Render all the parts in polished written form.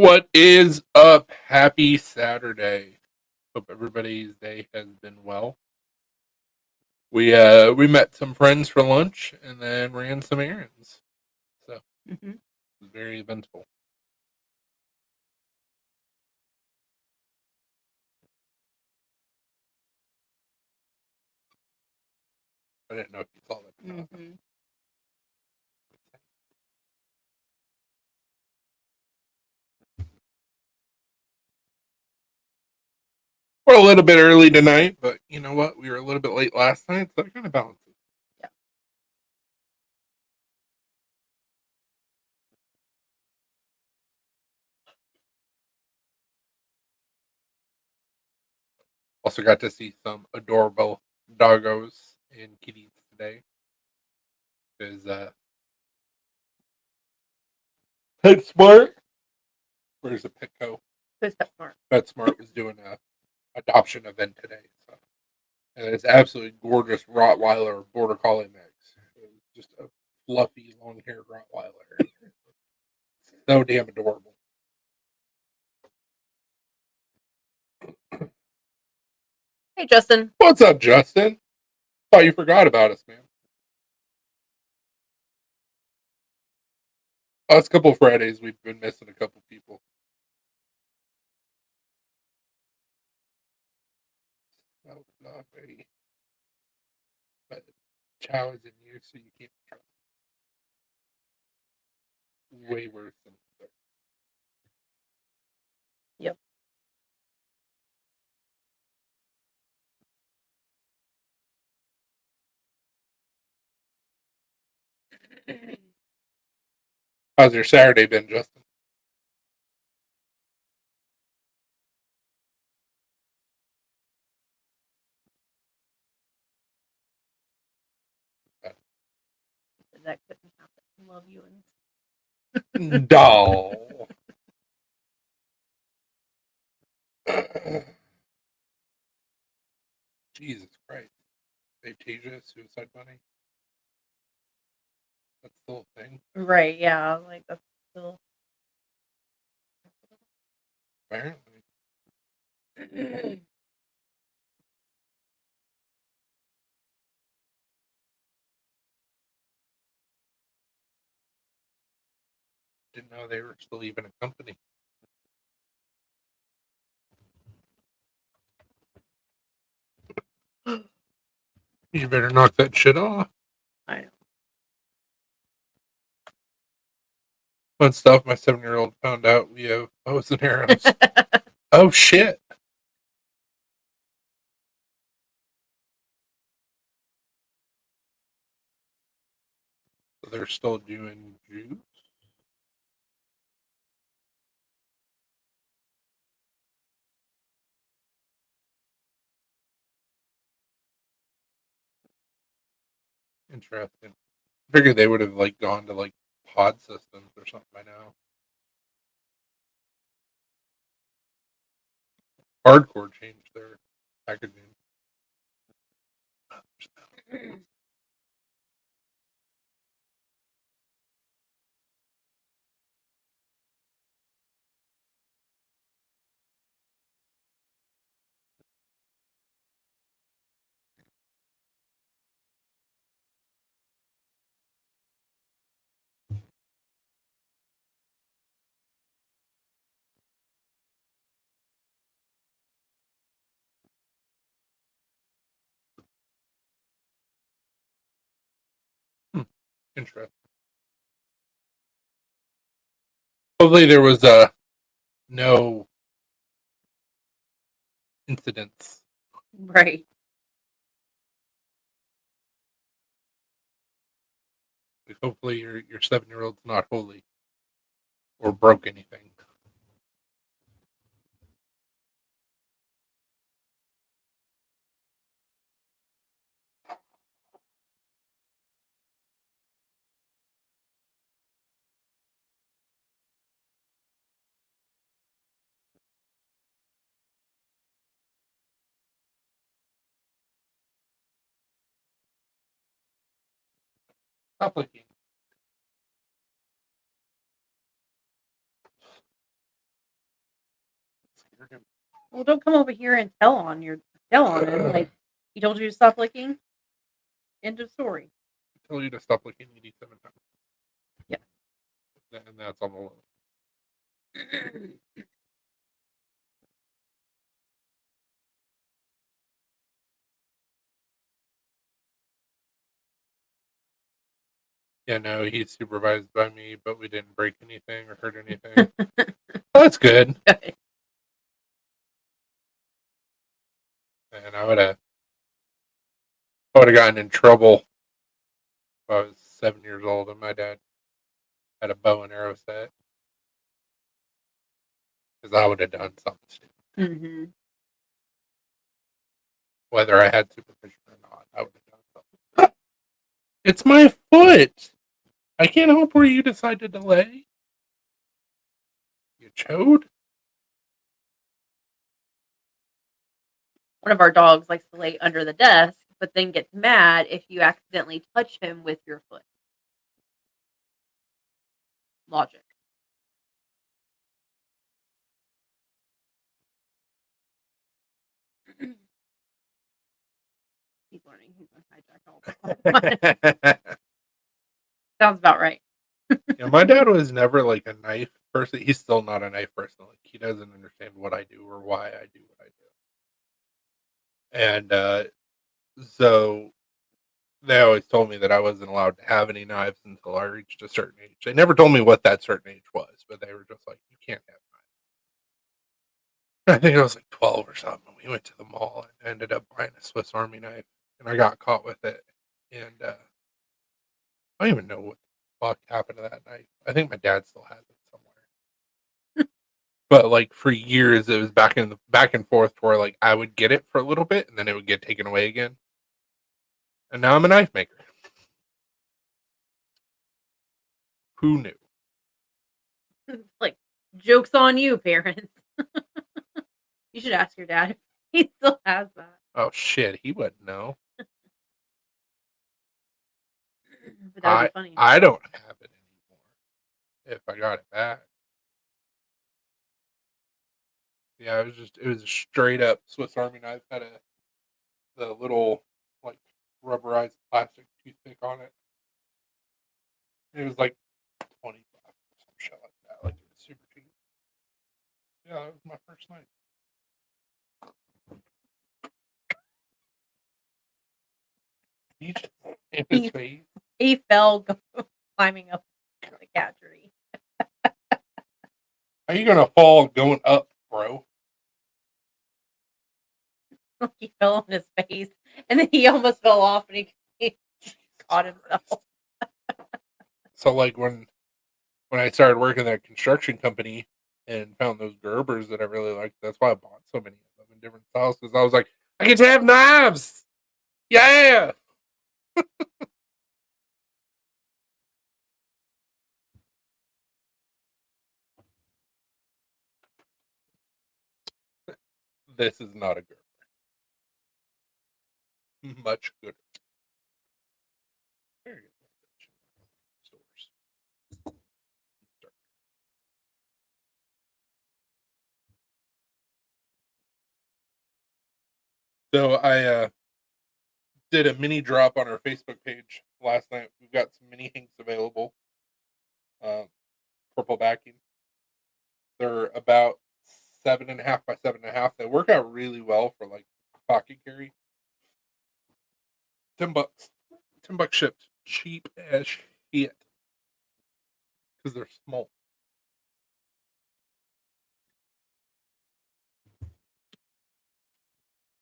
What is up? Happy Saturday. Hope everybody's day has been well. We met some friends for lunch and then ran some errands. So it Mhm. was very eventful. I didn't know if you saw that. Mhm. We're a little bit early tonight, but you know what? We were a little bit late last night, so that kind of balances. Yeah. Also got to see some adorable doggos and kitties today. Because PetSmart, where's the Petco? Who's PetSmart? PetSmart was doing a adoption event today. So. And it's absolutely gorgeous Rottweiler Border Collie mix. It's just a fluffy, long-haired Rottweiler. So damn adorable. Hey, Justin. What's up, Justin? Thought you forgot about us, man. Last couple Fridays, we've been missing a couple people. Oh, not very. But Chow is in you, so you can't trust. Way worse than. Yep. How's your Saturday been, Justin? That couldn't happen. Love you and Doll. Jesus Christ. Aptasia, suicide bunny. That's still a thing. right. Yeah, like that's still. Apparently. Didn't know they were still even a company. You better knock that shit off. I know. Fun stuff. My 7-year-old found out we have bows and arrows. Oh shit! So they're still doing juice. Interesting. I figured they would have like gone to like pod systems or something by now. Hardcore changed their packaging. Hmm. Interesting. Hopefully there was no incidents. Right. Hopefully your 7-year-old's not holy or broke anything. Stop looking. freaking. Well, don't come over here and tell on him. Like he told you to stop licking. End of story. I tell you to stop licking ED 7 times. Yeah. And that's on the low. Yeah, no, he's supervised by me, but we didn't break anything or hurt anything. Oh, that's good. Good. And I would have gotten in trouble if I was 7 years old and my dad had a bow and arrow set. Because I would have done something stupid. Mm-hmm. Whether I had supervision or not, I would have done something. It's my foot! I can't help where you decide to delay. You chode? One of our dogs likes to lay under the desk, but then gets mad if you accidentally touch him with your foot. Logic. He's learning. He's going to hijack all the time. Sounds about right. Yeah, my dad was never like a knife person. He's still not a knife person. Like he doesn't understand what I do or why I do what I do. And so they always told me that I wasn't allowed to have any knives until I reached a certain age. They never told me what that certain age was, but they were just like, you can't have knives. I think I was like 12 or something. We went to the mall and ended up buying a Swiss Army knife, and I got caught with it. And I don't even know what the fuck happened to that knife. I think my dad still has it somewhere. But like for years, it was back and forth to where like I would get it for a little bit, and then it would get taken away again. And now I'm a knife maker. Who knew? Like, joke's on you, parents. You should ask your dad if he still has that. Oh shit, he wouldn't know. But that would be funny. I don't have it anymore. If I got it back. Yeah, it was a straight up Swiss Army knife. Had the little like rubberized plastic toothpick on it. It was like $20 or some shit like that. Like it was super cheap. Yeah, that was my first knife. He just in his face. He fell climbing up the cat tree. How you gonna fall going up, bro? He fell on his face, and then he almost fell off, and he caught himself. So like when I started working at a construction company and found those Gerbers that I really liked, that's why I bought so many of them in different styles because I was like, I get to have knives. Yeah. This is not a Gerber. Much gooder. Very good. Stores. So I did a mini drop on our Facebook page last night. We've got some mini hinks available. Purple backing. They're about 7.5 by 7.5. They work out really well for like pocket carry. $10. $10 shipped. Cheap as shit. Because they're small.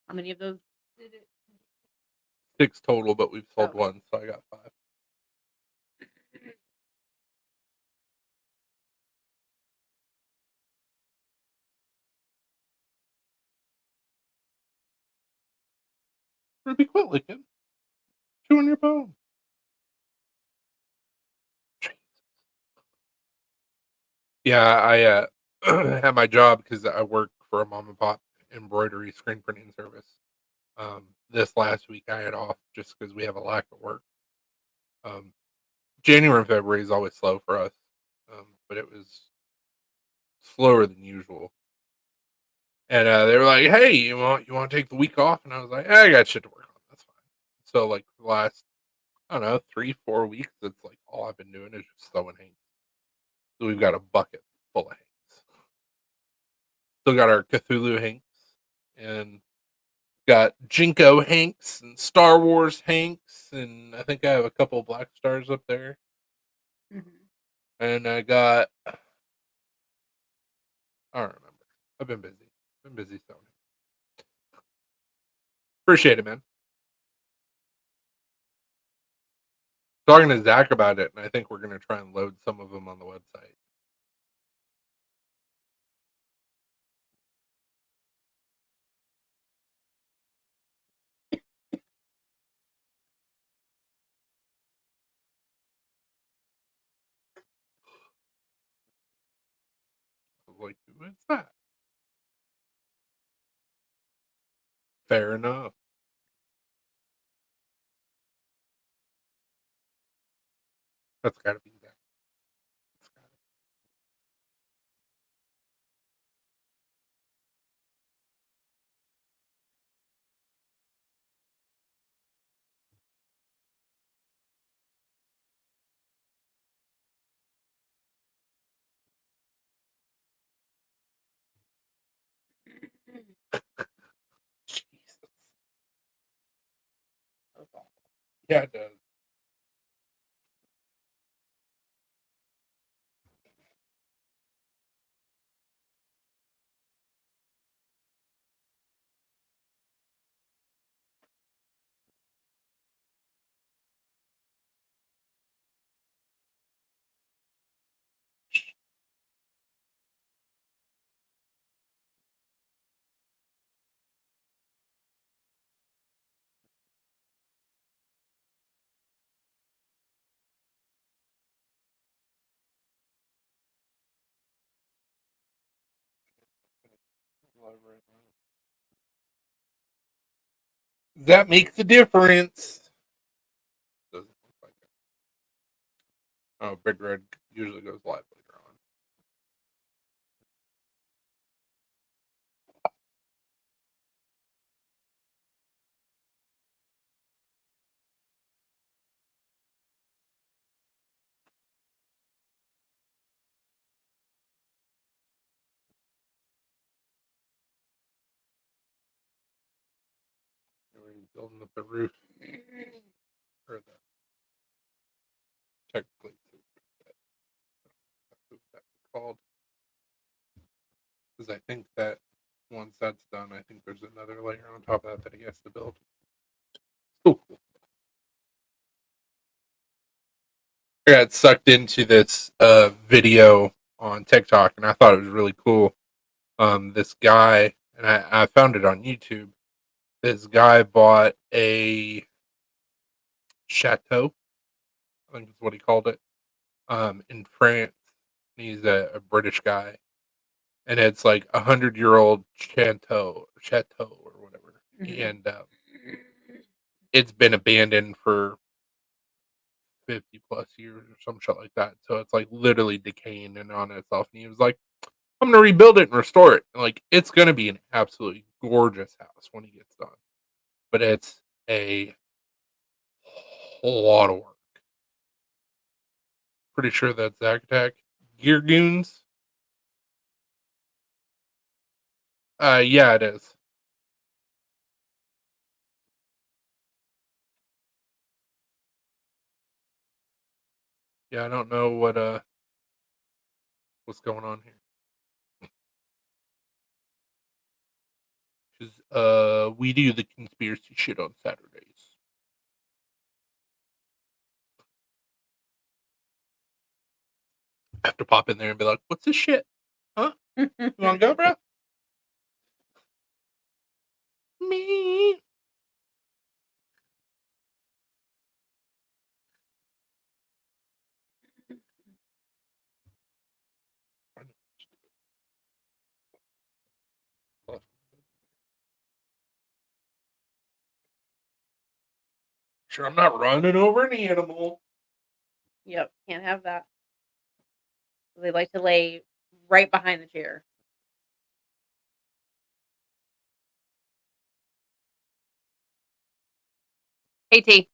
How many of those did it? 6 total, but we've sold Okay. one, so I got 5. Ruby, quit licking. Chew on your bone. Yeah, I at my job because I work for a mom and pop embroidery screen printing service. This last week I had off just because we have a lack of work. January and February is always slow for us, but it was slower than usual. And they were like, "Hey, you want to take the week off?" And I was like, "I got shit to work on. That's fine." So like the last, I don't know, 3-4 weeks, that's like all I've been doing is just throwing hanks. So we've got a bucket full of hanks. Still got our Cthulhu hanks, and got Jinko hanks and Star Wars hanks, and I think I have a couple Black Stars up there. Mhm. And I got, I don't remember. I've been busy. Been busy throwing. Appreciate it, man. Talking to Zach about it, and I think we're gonna try and load some of them on the website. I was like, what's that? Fair enough. That's gotta be that. That's gotta Jesus. That's awful. Yeah, it does. That makes a difference. Doesn't look like it. Oh, Big Red usually goes live later on. We're building up the roof, or the technically that's what that's called. Because I think that once that's done, I think there's another layer on top of that he has to build. Oh, I got sucked into this video on TikTok, and I thought it was really cool. This guy, and I found it on YouTube. This guy bought a chateau, I think is what he called it, in France. He's a British guy, and it's like 100-year-old chateau or whatever, Mhm. and it's been abandoned for 50 plus years or some shit like that. So it's like literally decaying and on itself. And he was like, I'm gonna rebuild it and restore it. And like it's gonna be an absolutely gorgeous house when he gets done. But it's a whole lot of work. Pretty sure that's Zack Attack. Gear Goons. Yeah, it is. Yeah, I don't know what's going on here. 'Cause we do the conspiracy shit on Saturdays. I have to pop in there and be like, "What's this shit? Huh? You wanna go, bro?" Me. Sure, I'm not running over an animal. Yep, can't have that. They like to lay right behind the chair. Hey, T.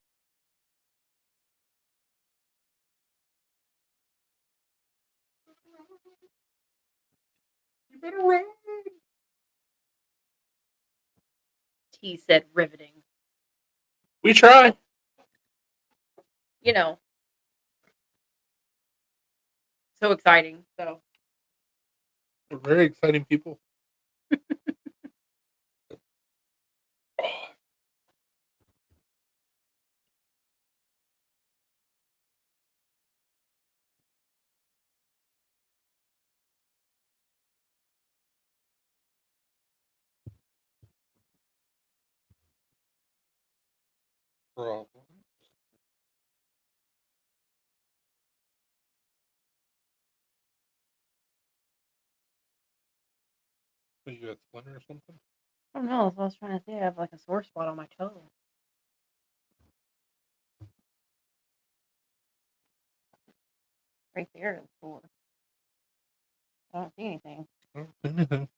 You better run. T said riveting. We try. You know, so exciting. So We're very exciting people. Problem. What, you got a splinter or something? I don't know. That's what I was trying to say. I have like a sore spot on my toe. Right there. It's sore. I don't see anything. I don't see anything.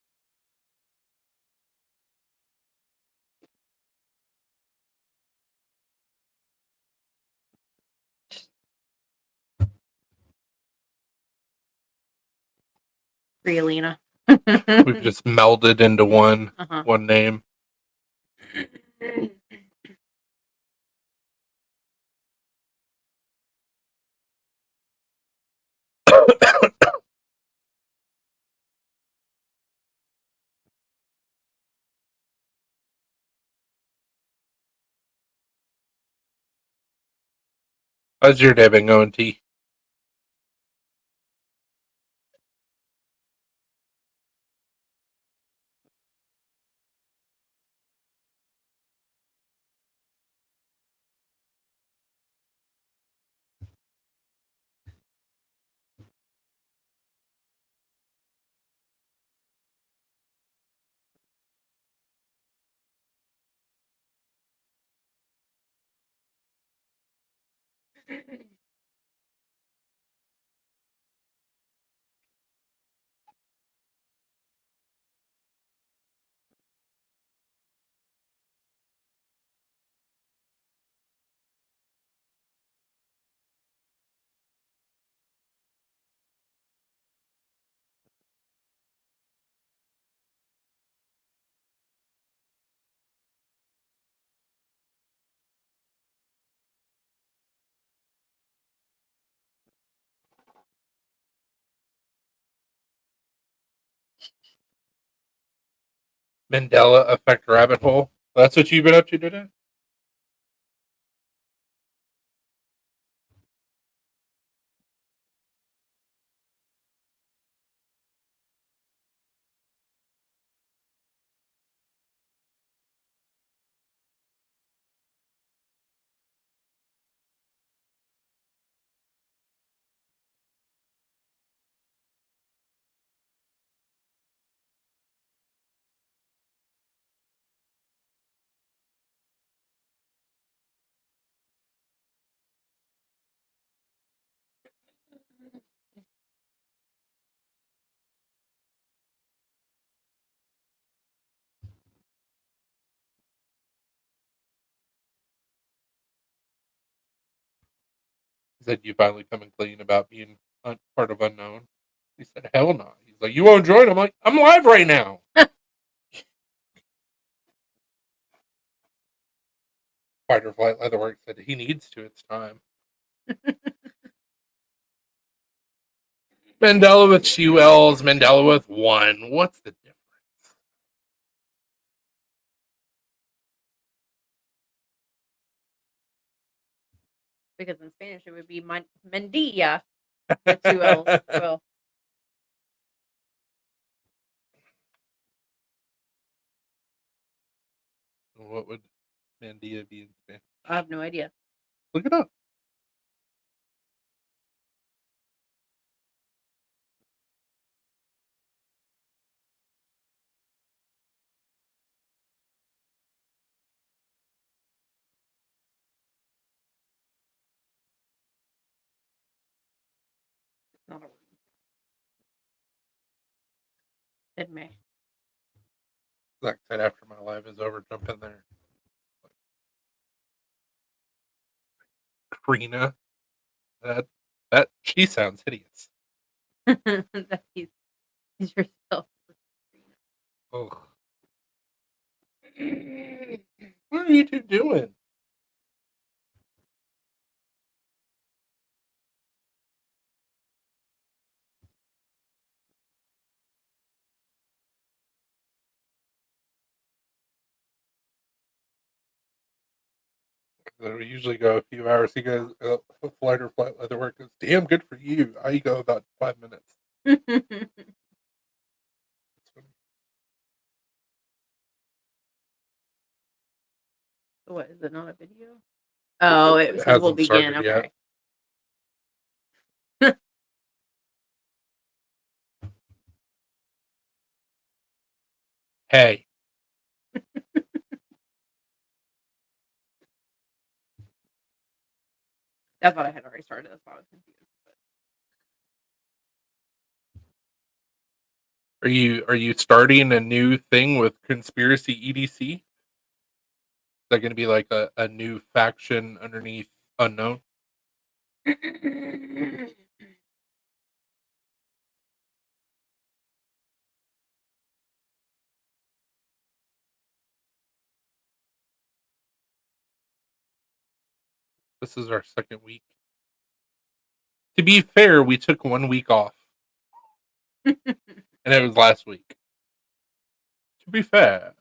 Rialina. We've just melded into one Uh-huh. one name. How's your day been going, T? Mandela effect rabbit hole. That's what you've been up to today? He said you finally coming clean about being part of unknown. He said, "Hell no." He's like, "You won't join?" I'm like, "I'm live right now." Fight or Flight Leatherwork said he needs to. It's time. Mandela with two L's, Mandela with one. What's the difference? Because in Spanish it would be Mendilla with two L's. Well, What would Mandela be in Spanish? I have no idea. Look it up. Not a word. It may. Zach said after my live is over, jump in there. Trina. That she sounds hideous. That he's yourself. Ugh. What are you two doing? So we usually go a few hours. He goes, flight or flight leather work goes, damn good for you. I go about 5 minutes. It's funny. What is it? Not a video? Oh, it said we'll hasn't begin. started yet. Okay. Hey, I thought I had already started. That's why I was confused. are you starting a new thing with Conspiracy EDC? Is that going to be like a new faction underneath Unknown? But... This is our second week. To be fair, we took 1 week off, and it was last week. To be fair.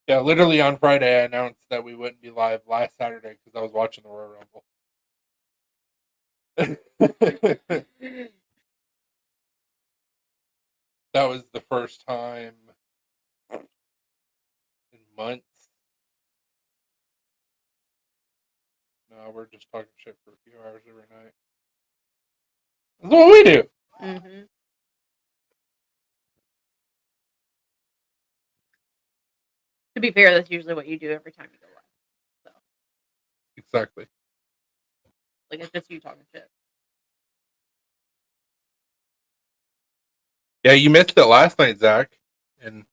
Yeah, literally on Friday, I announced that we wouldn't be live last Saturday because I was watching the Royal Rumble. That was the first time in months. No, we're just talking shit for a few hours every night. That's what we do. Mm-hmm. To be fair, that's usually what you do every time you go live. So, Exactly. like, it's just you talking shit. Yeah, you missed it last night, Zach, and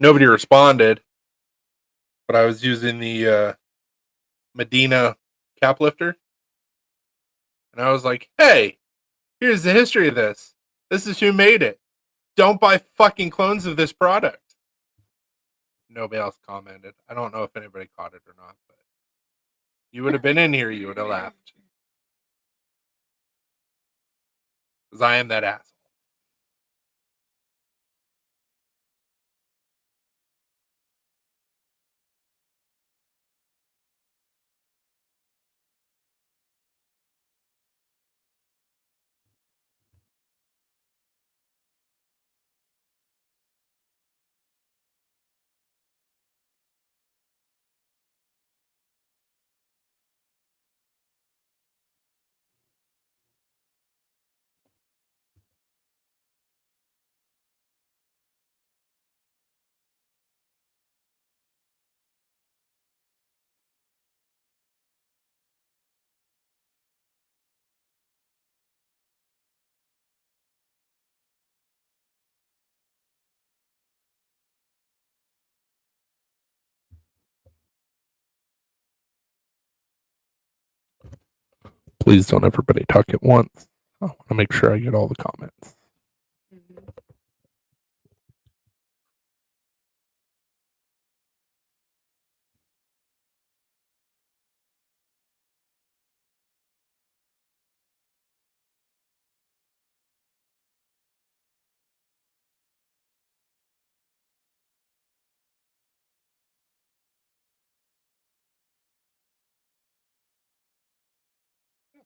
nobody responded. But I was using the Medina cap lifter, and I was like, "Hey, here's the history of this. This is who made it. Don't buy fucking clones of this product." Nobody else commented. I don't know if anybody caught it or not, but you would have been in here, you would have laughed. Because I am that asshole. Please don't everybody talk at once. I want to make sure I get all the comments. Mm-hmm.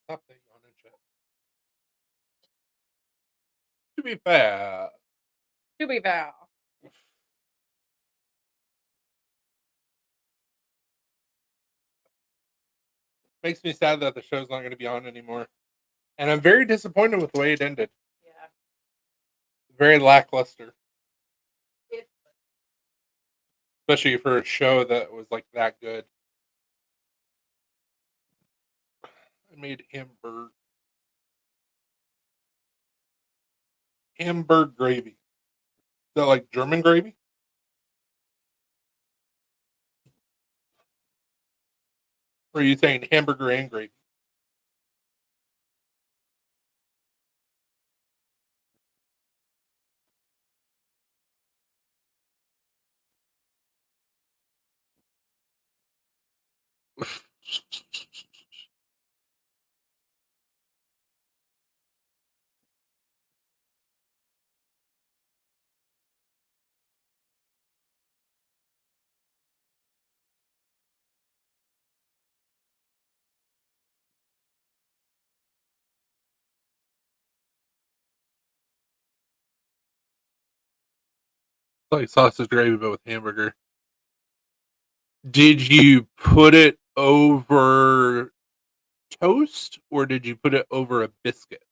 Stop that yawning shit. To be fair, To be fair. makes me sad that the show's not going to be on anymore. And I'm very disappointed with the way it ended. Yeah. Very lackluster. It- Especially for a show that was like that good. I made Hamburg gravy. Is that like German gravy? Or are you saying hamburger and gravy? Like sausage gravy, but with hamburger. Did you put it over toast or did you put it over a biscuit?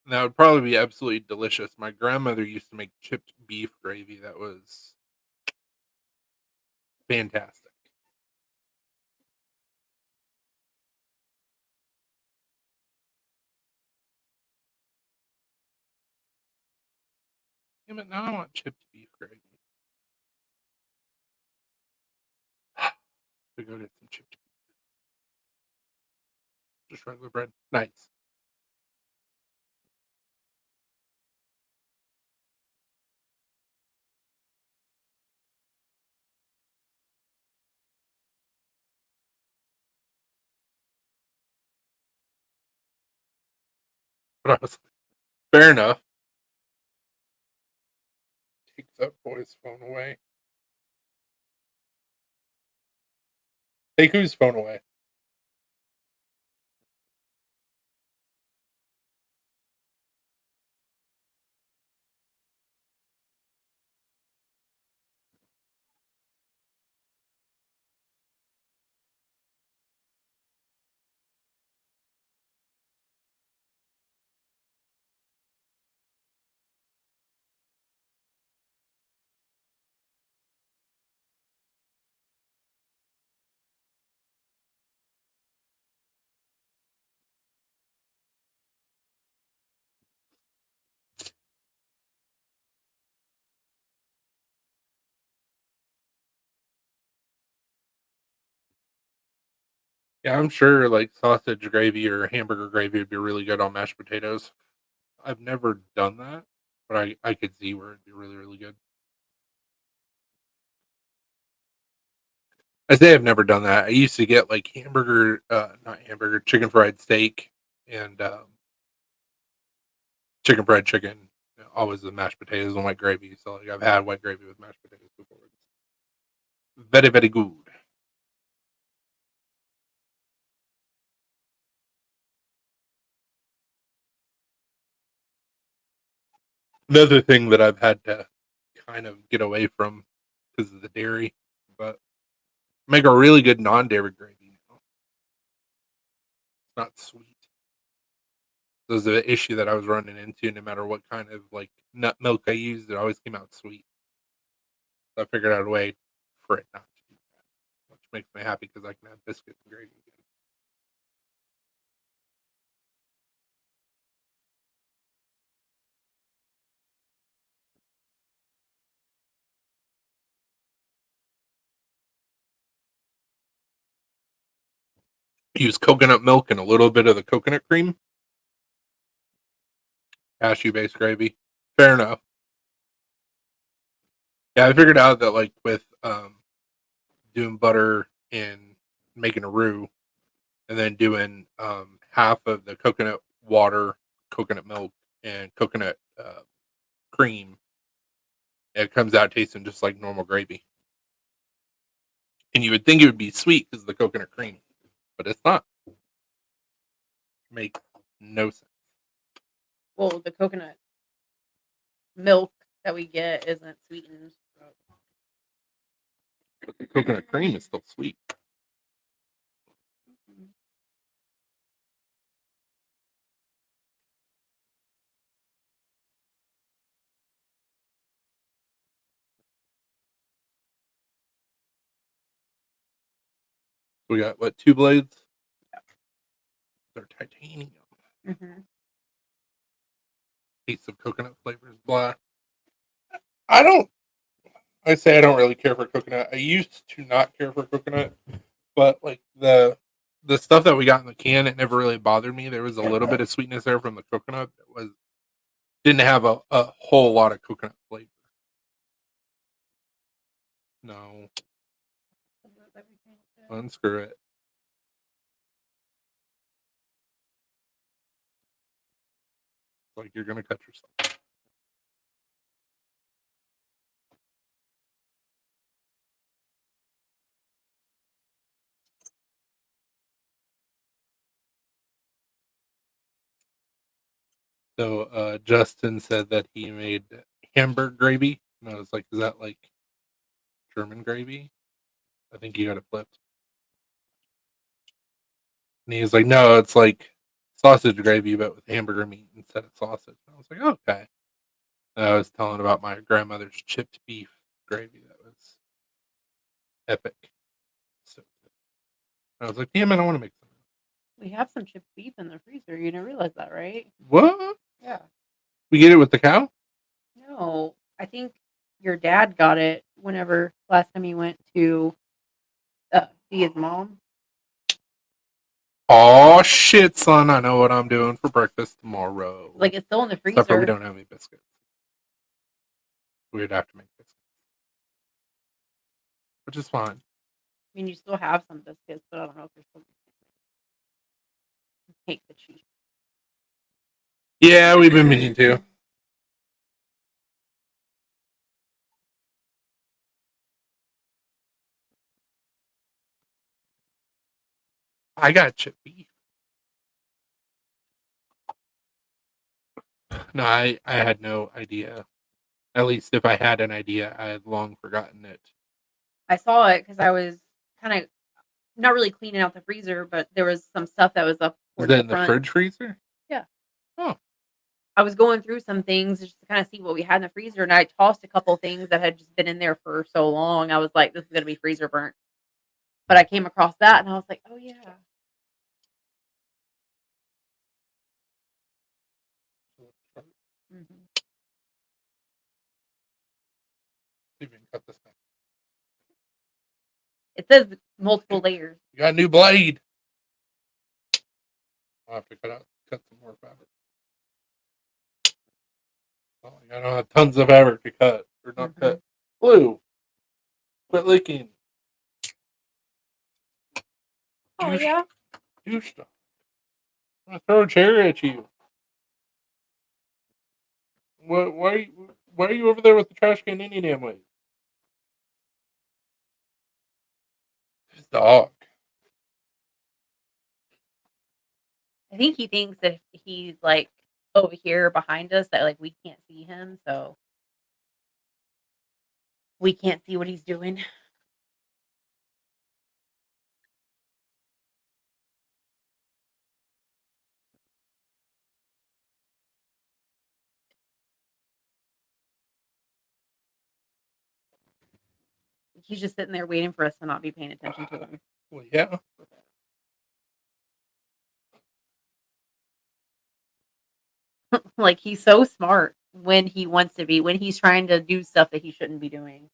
That would probably be absolutely delicious. My grandmother used to make chipped beef gravy that was fantastic. Damn it, now I want chipped beef gravy. To go get some chipped beef. Just regular bread. Nice. But I was like, fair enough. Take that boy's phone away. Take whose phone away? Yeah, I'm sure like sausage gravy or hamburger gravy would be really good on mashed potatoes. I've never done that, but I could see where it'd be really, really good. I say I've never done that. I used to get like not hamburger, chicken fried steak and chicken fried chicken. Always the mashed potatoes and white gravy. So like I've had white gravy with mashed potatoes before. It's very, very good. Another thing that I've had to kind of get away from because of the dairy, but make a really good non-dairy gravy now. It's not sweet. This is the issue that I was running into. No matter what kind of like nut milk I used, it always came out sweet. So I figured out a way for it not to do that, which makes me happy because I can have biscuits and gravy again. Use coconut milk and a little bit of the coconut cream, cashew based gravy. Fair enough. Yeah, I figured out that like with doing butter and making a roux, and then doing half of the coconut water, coconut milk, and coconut cream, it comes out tasting just like normal gravy. And you would think it would be sweet because of the coconut cream, but it's not. Makes no sense. Well, the coconut milk that we get isn't sweetened. But the coconut cream is still sweet. We got what, 2 blades? They're titanium. Mm-hmm. Taste of coconut flavors, blah. I don't. I say I don't really care for coconut. I used to not care for coconut, but like the stuff that we got in the can, it never really bothered me. There was a little bit of sweetness there from the coconut. That was didn't have a whole lot of coconut flavor. No, unscrew it. Like you're gonna cut yourself. So Justin said that he made hamburger gravy, and I was like, "Is that like German gravy?" I think you got it flipped. And he was like, "No, it's like sausage gravy, but with hamburger meat instead of sausage." And I was like, "Okay." And I was telling about my grandmother's chipped beef gravy that was epic. So I was like, "Damn it, I want to make some." We have some chipped beef in the freezer. You didn't realize that, right? What? Yeah. We get it with the cow? No, I think your dad got it whenever last time he went to see his mom. Oh shit, son! I know what I'm doing for breakfast tomorrow. Like it's still in the Except for we freezer. don't have any biscuits. We'd have to make biscuits, which is fine. I mean, you still have some biscuits, but I don't know if you're still take the cheese. Yeah, we've been meaning to. I got chipped beef. No, I had no idea. At least if I had an idea, I had long forgotten it. I saw it because I was kind of not really cleaning out the freezer, but there was some stuff that was up Is towards that the in the front. fridge freezer? Yeah. Oh. I was going through some things just to kind of see what we had in the freezer, and I tossed a couple things that had just been in there for so long. I was like, "This is gonna be freezer burnt." But I came across that, and I was like, "Oh yeah." Mhm. See if we can cut this thing. It says multiple layers. You got a new blade. I'll have to cut some more fabric. Oh, I don't have tons of fabric to cut or not cut. Blue, quit licking. Oh Douche, yeah. douche stuff. I'm gonna throw a chair at you. What? Why are you over there with the trash can any damn way? His dog. I think he thinks that he's like over here behind us that like we can't see him, so we can't see what he's doing. He's just sitting there waiting for us to not be paying attention to him. Well, yeah. Like he's so smart when he wants to be, when he's trying to do stuff that he shouldn't be doing.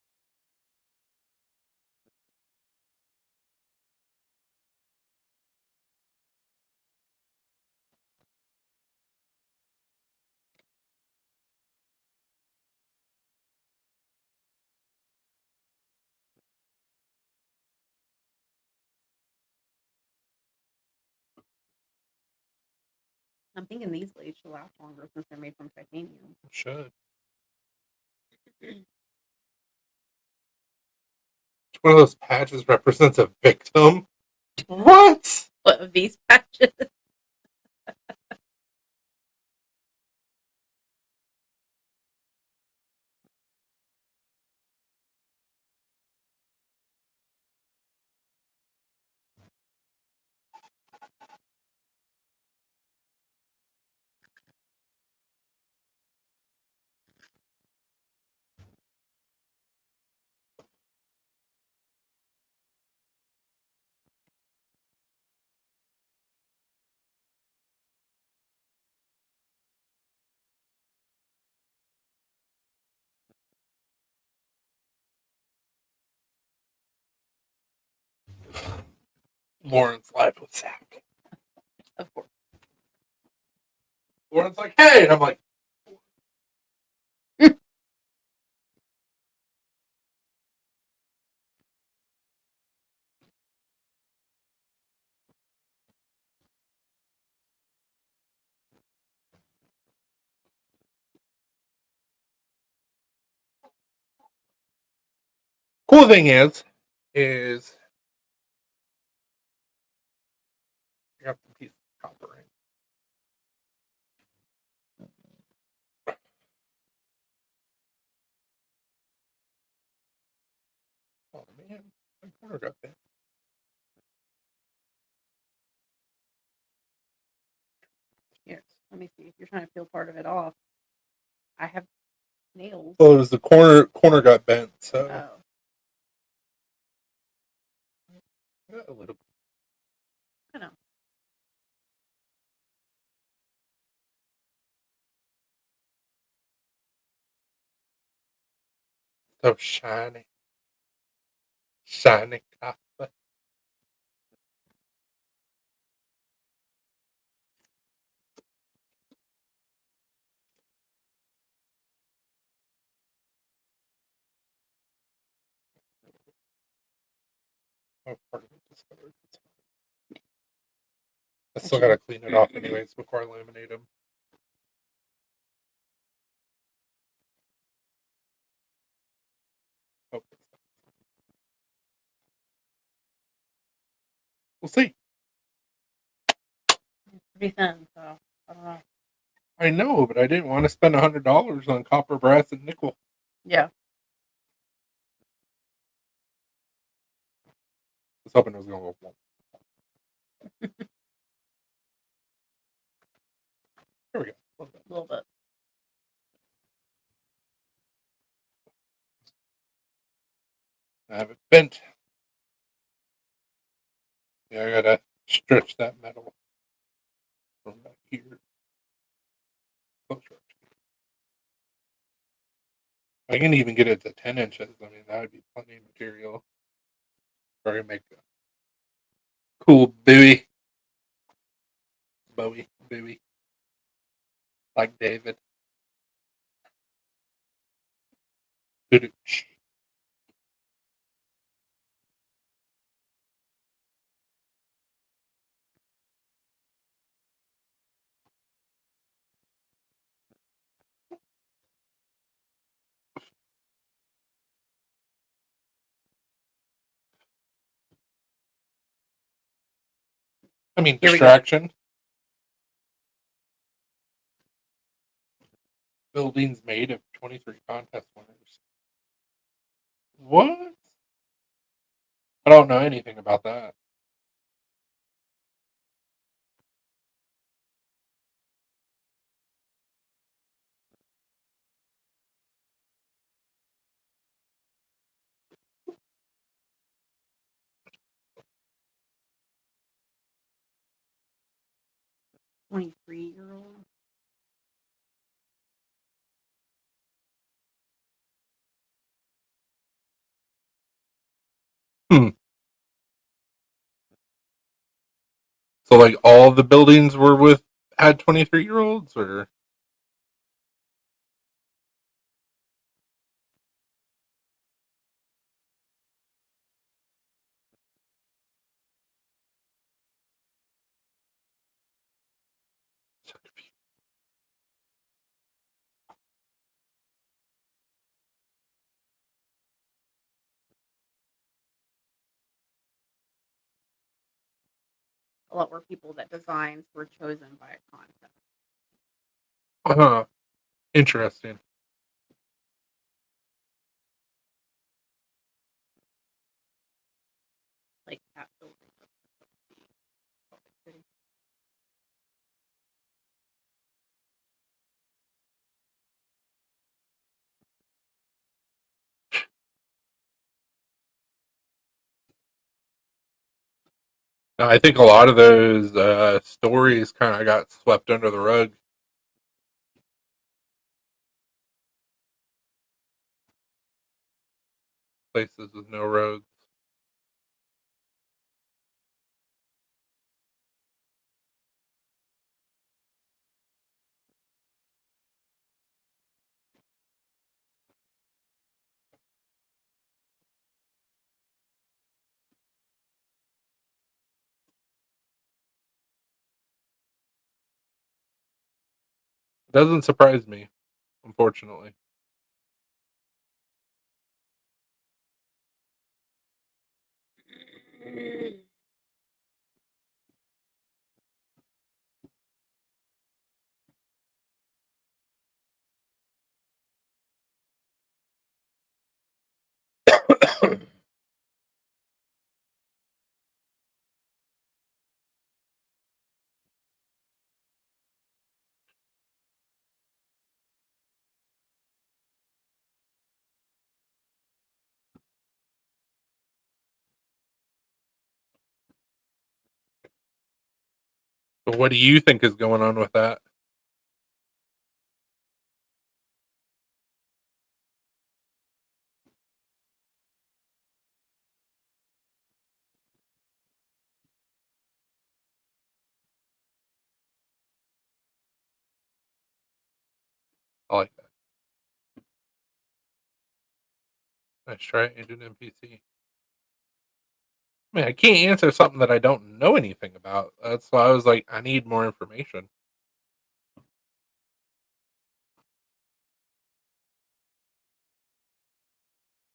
I'm thinking these blades should last longer since they're made from titanium. Should. Each one of those patches represents a victim. What? What of these patches? Lauren's live with Zach. Of course. Lauren's like, hey, and I'm like, cool thing is I got the piece of copper in. Oh man, my corner got bent. Here, let me see if you're trying to peel part of it off. I have nails. Well, it was the corner got bent, so Oh, a little. I know. So shiny, shiny copper. Oh, part of it discolored. I still gotta clean it off anyways before I laminate them. Oh. We'll see. It's pretty thin, so I don't know. I know, but I didn't want to spend $100 on copper, brass, and nickel. Yeah. I was hoping it was gonna go. Here we go. A little bit. I have it bent. Yeah, I gotta stretch that metal from back here. Closer. I can even get it to 10 inches. I mean, that would be plenty of material. Or I can make a cool buoy. Buoy. Like David. I mean, Here we go. distraction. Buildings made of 23 contest winners. What? I don't know anything about that. $23-year-old. So, like, all the buildings were had 23-year-olds, or? A lot were people that designs were chosen by a contest. Interesting. Like that building. I think a lot of those stories kind of got swept under the rug. Places with no roads. Doesn't surprise me, unfortunately. But what do you think is going on with that? I like that. Nice try, Agent NPC. I mean, I can't answer something that I don't know anything about. That's why I was like, I need more information.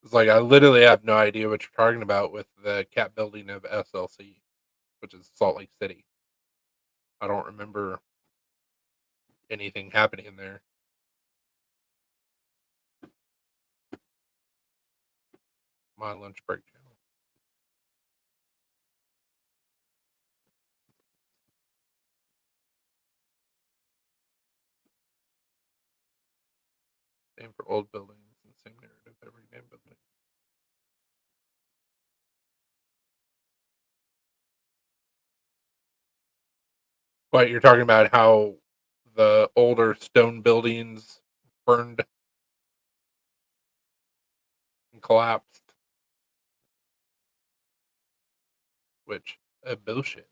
It's like I literally have no idea what you're talking about with the cat building of SLC, which is Salt Lake City. I don't remember anything happening there. My lunch break channel. Same for old buildings and same narrative every game building. But you're talking about how the older stone buildings burned and collapsed, which bullshit.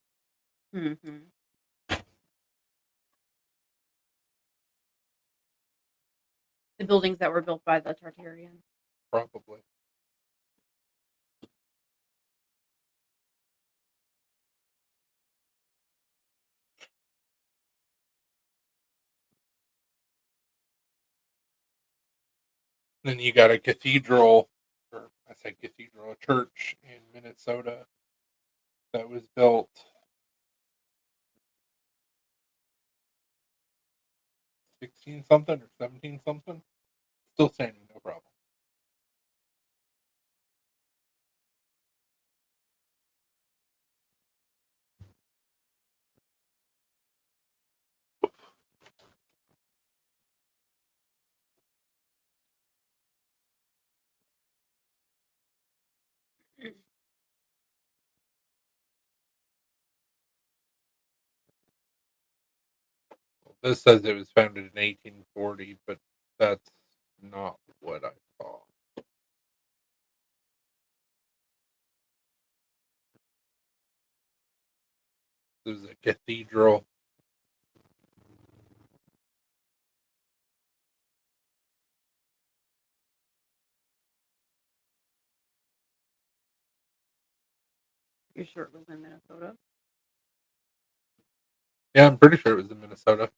Mm-hmm. The buildings that were built by the Tartarians. Probably. Then you got a cathedral, or I say cathedral, a church in Minnesota that was built 16 something or 17 something. Still standing, no problem. This says it was founded in 1840, but that's not what I saw. This is a cathedral. You're sure it was in Minnesota? Yeah, I'm pretty sure it was in Minnesota.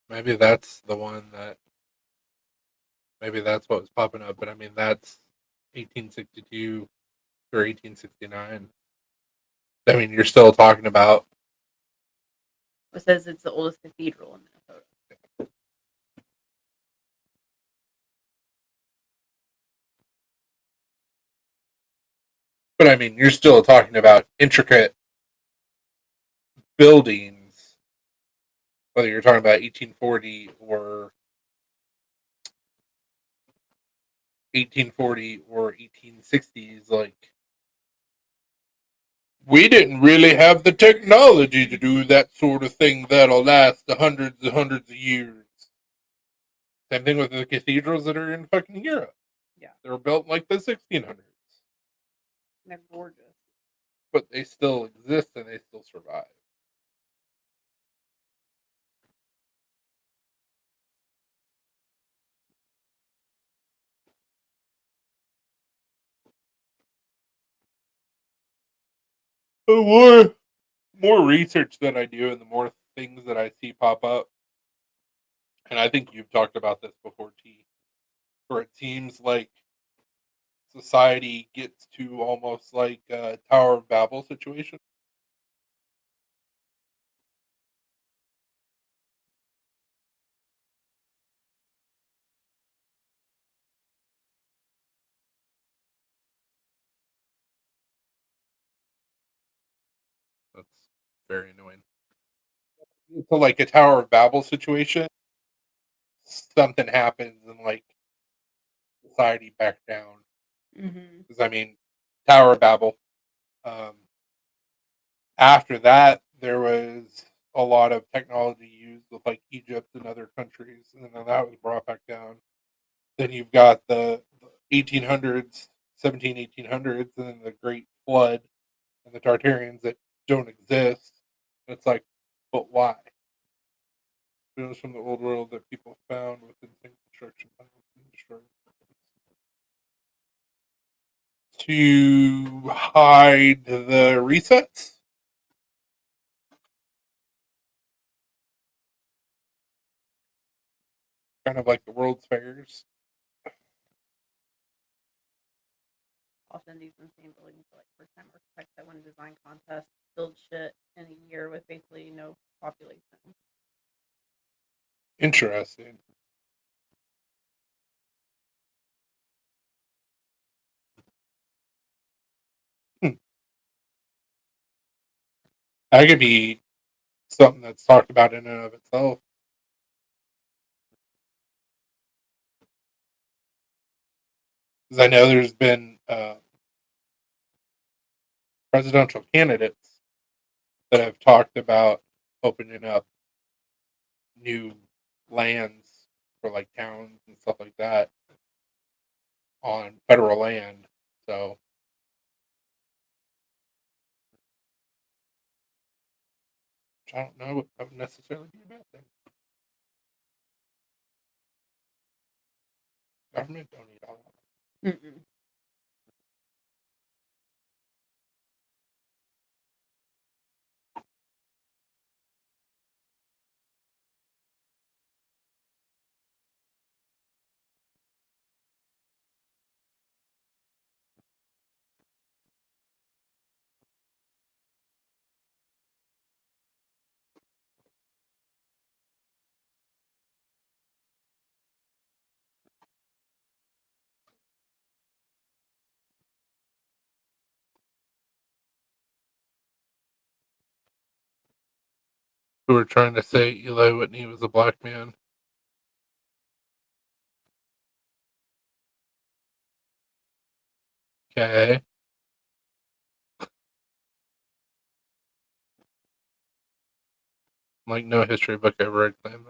Maybe that's the one that. Maybe that's what was popping up, but I mean that's 1862 or 1869. I mean, you're still talking about. It says it's the oldest cathedral in Minnesota. But I mean, you're still talking about intricate buildings, whether you're talking about 1840 or 1860s. Like, we didn't really have the technology to do that sort of thing that'll last the hundreds and hundreds of years. Same thing with the cathedrals that are in fucking Europe. Yeah. They were built in like the 1600s. They're gorgeous. But they still exist and they still survive. The more research that I do and the more things that I see pop up, And I think you've talked about this before, T, where it seems like society gets to almost like a Tower of Babel situation. That's very annoying. So, like a Tower of Babel situation, something happens and like society back down. Hmm. Because I mean, Tower of Babel. Um, After that, there was a lot of technology used with like Egypt and other countries, and then that was brought back down. Then you've got the 1800s, 1800s, and then the Great Flood and the Tartarians that don't exist. And it's like, but why? It was from the old world that people found within construction and destroyed to hide the resets. Kind of like the World's Fairs. Often these insane buildings are like first time architects that win a design contest, build shit in a year with basically no population. Interesting. Hmm. That could be something that's talked about in and of itself. Because I know there's been presidential candidates that have talked about opening up new lands for like towns and stuff like that on federal land. So which I don't know if that would necessarily be a bad thing. Government don't need all that. Mm-mm. Who were trying to say Eli Whitney was a black man. Okay. Like no history book ever read claimed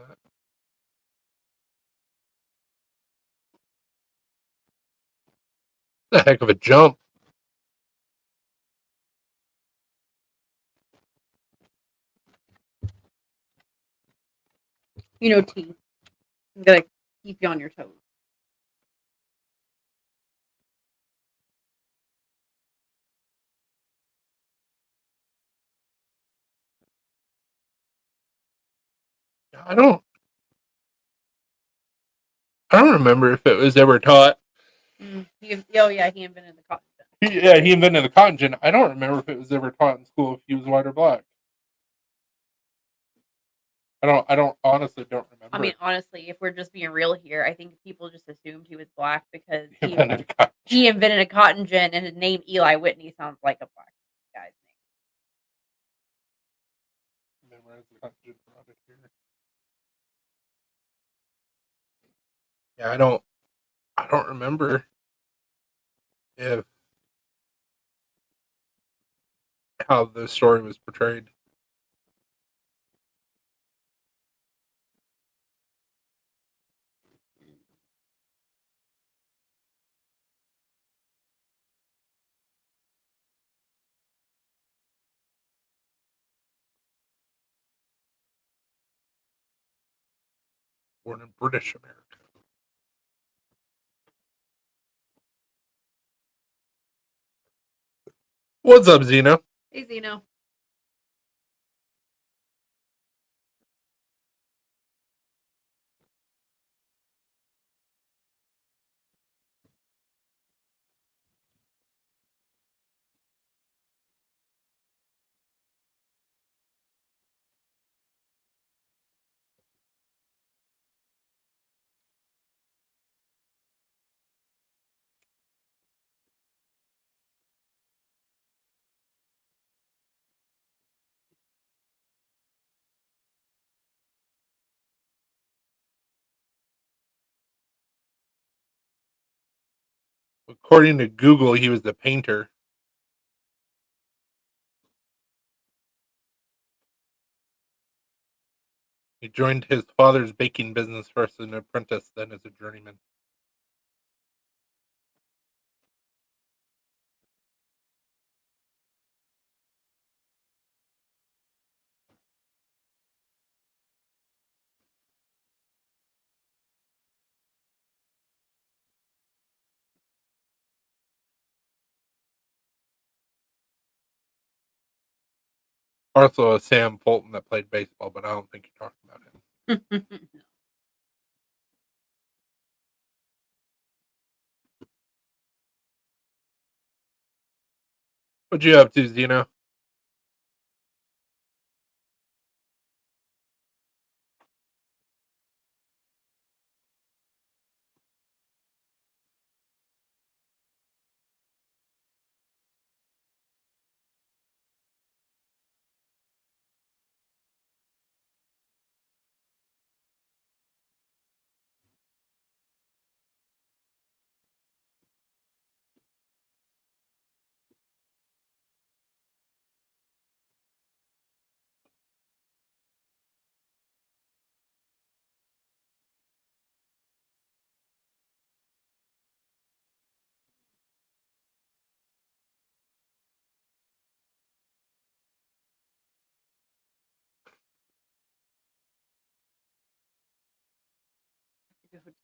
that. A heck of a jump. You know, T. I'm gonna keep you on your toes. I don't I don't remember if it was ever taught. Oh yeah, he invented the cotton gin. Yeah, he invented the cotton gin. I don't remember if it was ever taught in school if he was white or black. I don't honestly don't remember. I mean, honestly, if we're just being real here, I think people just assumed he was black because He invented a cotton gin. he invented a cotton gin, and his name Eli Whitney sounds like a black guy's name. Memorize the cotton gin product here. Yeah, I don't remember if how the story was portrayed. Born in British America. What's up, Zeno? Hey, Zeno. According to Google, he was a painter. He joined his father's baking business first as an apprentice, then as a journeyman. Also, a Sam Fulton that played baseball, but I don't think you're talking about him. What you up to, Zeno?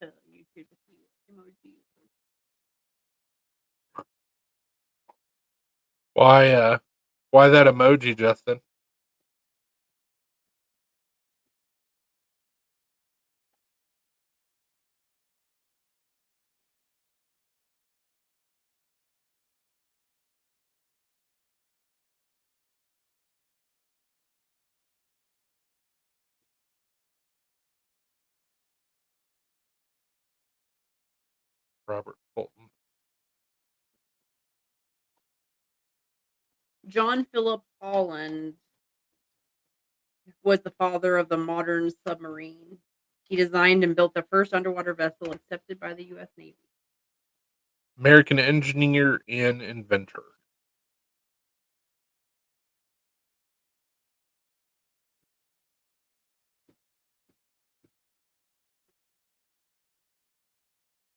Go to YouTube to see emojis. Why that emoji, Justin? Robert Fulton. John Philip Holland was the father of the modern submarine. He designed and built the first underwater vessel accepted by the U.S. Navy. American engineer and inventor.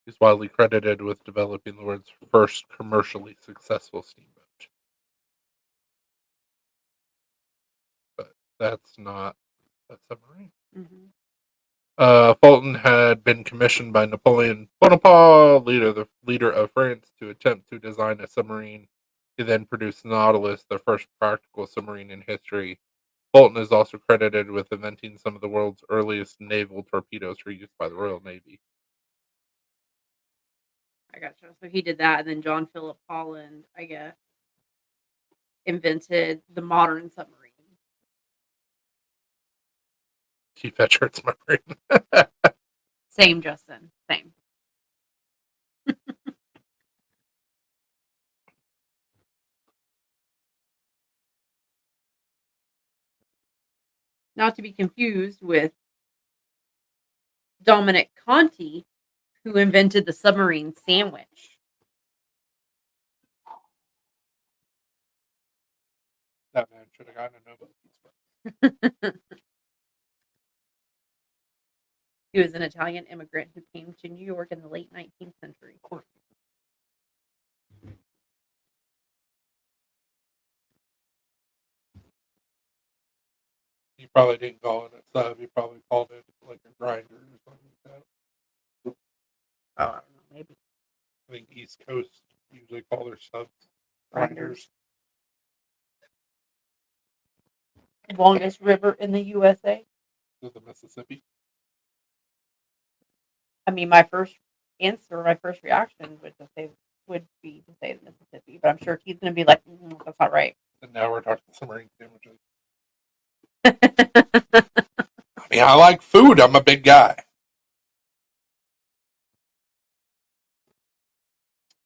He's widely credited with developing the world's first commercially successful steamboat. But that's not a submarine. Fulton had been commissioned by Napoleon Bonaparte, leader of France, to attempt to design a submarine. He then produced the Nautilus, the first practical submarine in history. Fulton is also credited with inventing some of the world's earliest naval torpedoes for use by the Royal Navy. I gotcha. So he did that, and then John Philip Holland, I guess, invented the modern submarine. Keith Etchard's submarine. Same, Justin. Same. Not to be confused with Dominic Conti, who invented the submarine sandwich. That man should have gotten a Nobel Peace. He was an Italian immigrant who came to New York in the late 19th century. Of course. He probably didn't call it a sub. He probably called it like a grinder or something like that. Oh, I don't know, maybe. I think East Coast usually call their subs Grinders. grinders. Longest river in the USA. The Mississippi. I mean, my first answer, my first reaction would be to say the Mississippi, but I'm sure he's going to be like, that's not right. And now we're talking submarine sandwiches. I mean, I like food. I'm a big guy.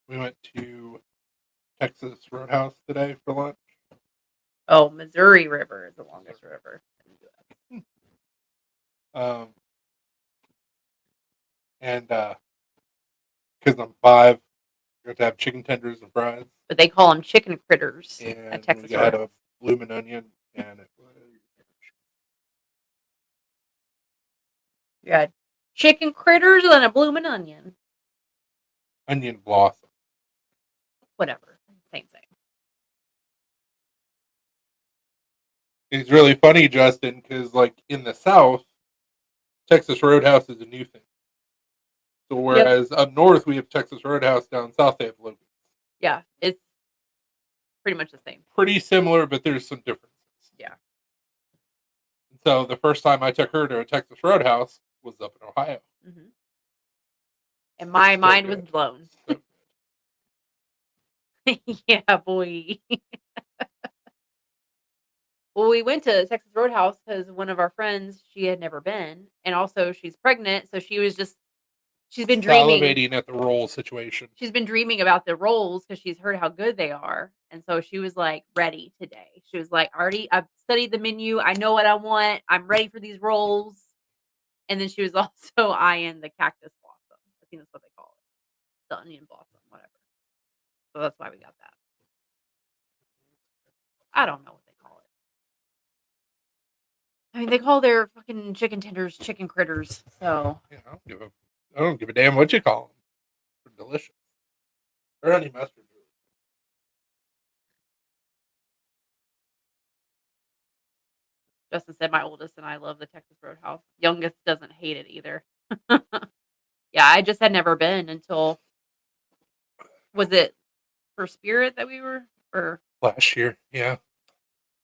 We went to Texas Roadhouse today for lunch. Oh, Missouri River is the longest river in the U.S. And because I'm 5'11" We got to have chicken tenders and fries, but they call them chicken critters at and we Texas got Roadhouse. a bloomin' onion, and it was You had chicken critters and a bloomin' onion. onion blossom. Whatever. Same thing. It's really funny, Justin, because like in the South, Texas Roadhouse is a new thing. So whereas up north we have Texas Roadhouse, down south they have Logan's. Yeah, it's pretty much the same. Pretty similar, but there's some differences. Yeah. So the first time I took her to a Texas Roadhouse was up in Ohio. Mm-hmm. And my So mind was good. blown. So Yeah, boy. Well, we went to Texas Roadhouse because one of our friends, she had never been, and also she's pregnant, so she's been dreaming. salivating at the roll situation. She's been dreaming about the rolls because she's heard how good they are, and so she was like ready today. She was like, "Already, I've studied the menu. I know what I want. I'm ready for these rolls." And then she was also eyeing the cactus blossom. I think that's what they call it, the onion blossom, whatever. So that's why we got that. I don't know what they call it. I mean, they call their fucking chicken tenders chicken critters. So Yeah, I don't give a damn what you call them. They're delicious. Their honey mustard. Justin said my oldest and I love the Texas Roadhouse. Youngest doesn't hate it either. Yeah, I just had never been until, was it for Spirit that we were, or Last year, yeah,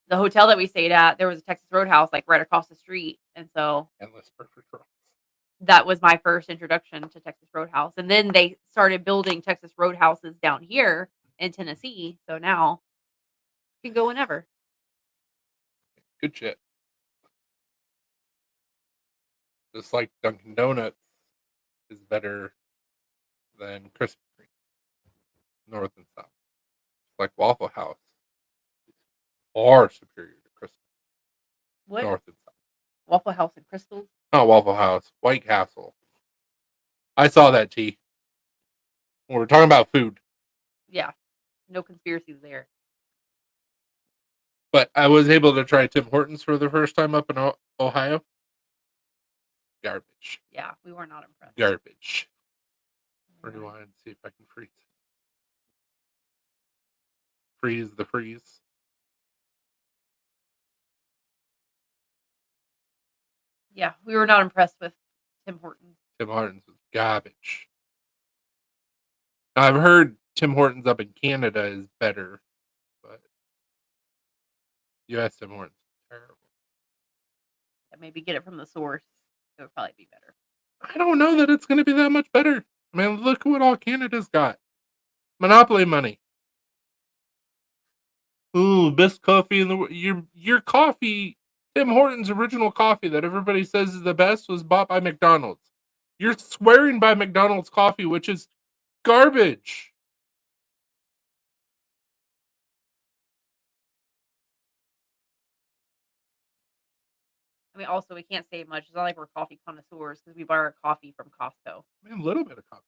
the hotel that we stayed at? There was a Texas Roadhouse like right across the street, and so endless perfect rolls. that was my first introduction to Texas Roadhouse. And then they started building Texas Roadhouses down here in Tennessee, so now you can go whenever. Good shit. Just like Dunkin' Donuts is better than Krispy Kreme, North and South. Like Waffle House is far superior to Krispy What? North and South. Waffle House and Crystals? Not Waffle House, White Castle. I saw that tea. When we're talking about food, Yeah, no conspiracies there. but I was able to try Tim Hortons for the first time up in Ohio. Garbage. Yeah, we were not impressed. Garbage. We weren't. Rewind, see if I can freeze. Freeze the freeze. Yeah, we were not impressed with Tim Hortons. Tim Hortons was garbage. Now, I've heard Tim Hortons up in Canada is better, but US Tim Hortons is terrible. Yeah, maybe get it from the source. It would probably be better. I don't know that it's going to be that much better. I mean, look what all Canada's got. Monopoly money. Ooh, best coffee in the world. Your coffee, Tim Hortons' original coffee that everybody says is the best, was bought by McDonald's. You're swearing by McDonald's coffee, which is garbage. I mean, also we can't say much. It's not like we're coffee connoisseurs because we buy our coffee from Costco. I mean, a little bit of coffee.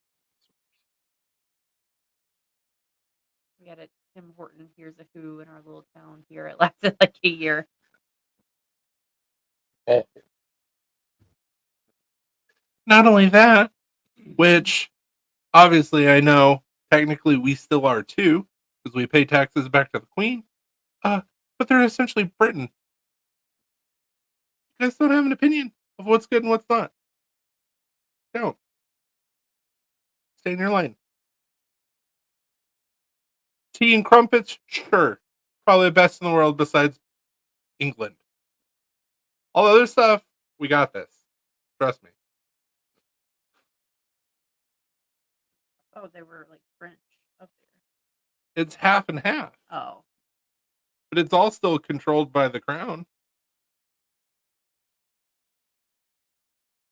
We had a Tim Horton. Here's a Who in our little town here. It lasted like a year. Oh. Not only that, which obviously I know technically we still are too, because we pay taxes back to the Queen. But they're essentially Britain. You guys don't have an opinion of what's good and what's not. Don't. Stay in your lane. Tea and crumpets, sure. Probably the best in the world besides England. All other stuff, we got this. Trust me. Oh, they were like French up there. It's half and half. Oh, But it's all still controlled by the crown.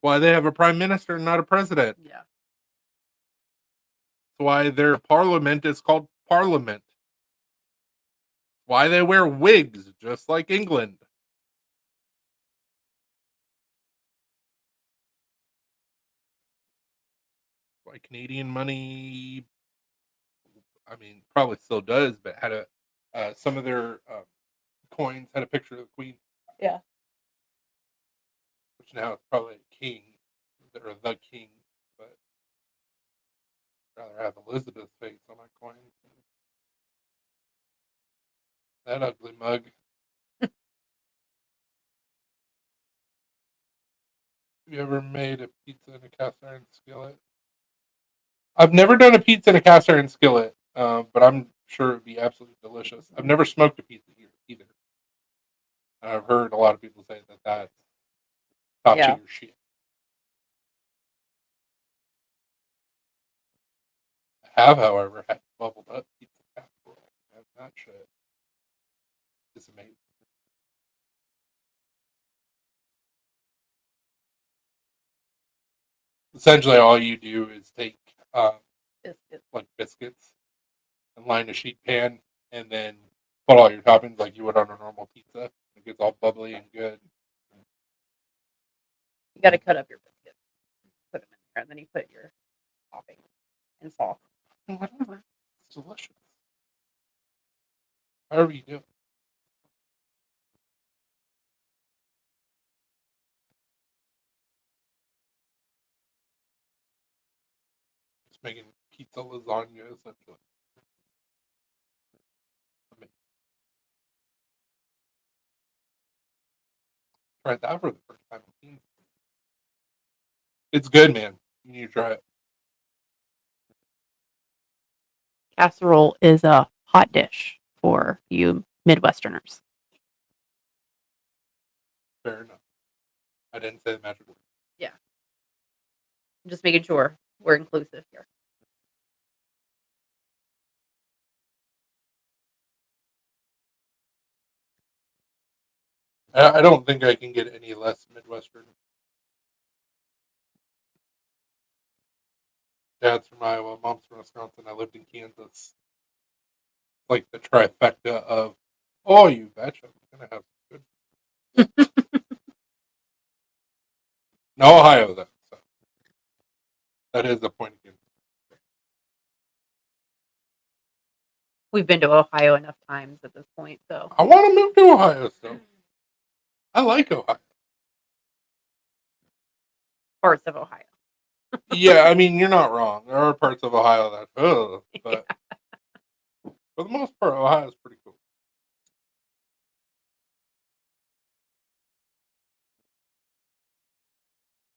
Why they have a prime minister and not a president. yeah. That's why their parliament is called parliament. Why they wear wigs, just like England. Why Canadian money I mean, probably still does, but had a some of their coins had a picture of the queen, Yeah. which now it's probably a king or the king, but I'd rather have Elizabeth's face on my coin. That ugly mug. Have you ever made a pizza in a cast iron skillet? I've never done a pizza in a cast iron skillet, but I'm sure it would be absolutely delicious. I've never smoked a pizza here either. And I've heard a lot of people say that that's top Yeah. tier shit. I have, however, had bubbled up pizza casserole. And that shit is amazing. Essentially, all you do is take Biscuits. like biscuits and line a sheet pan, and then put all your toppings like you would on a normal pizza. It gets all bubbly and good. You got to cut up your biscuits, put them in there, and then you put your topping and sauce. Whatever. It's delicious. However you do it. Just making pizza lasagna essentially. I mean, tried that for the first time. It's good, man. You need to try it. Casserole is a hot dish for you Midwesterners. Fair enough. I didn't say the magic word. Yeah. I'm just making sure we're inclusive here. I don't think I can get any less Midwestern. Dad's from Iowa, mom's from Wisconsin. I lived in Kansas. Like the trifecta of, oh, you betcha. I'm going to have good. No, Ohio, though. So that is a point again. We've been to Ohio enough times at this point, so I want to move to Ohio still. I like Ohio. parts of Ohio. Yeah, I mean, you're not wrong. There are parts of Ohio that, ugh, but for the most part, Ohio's pretty cool.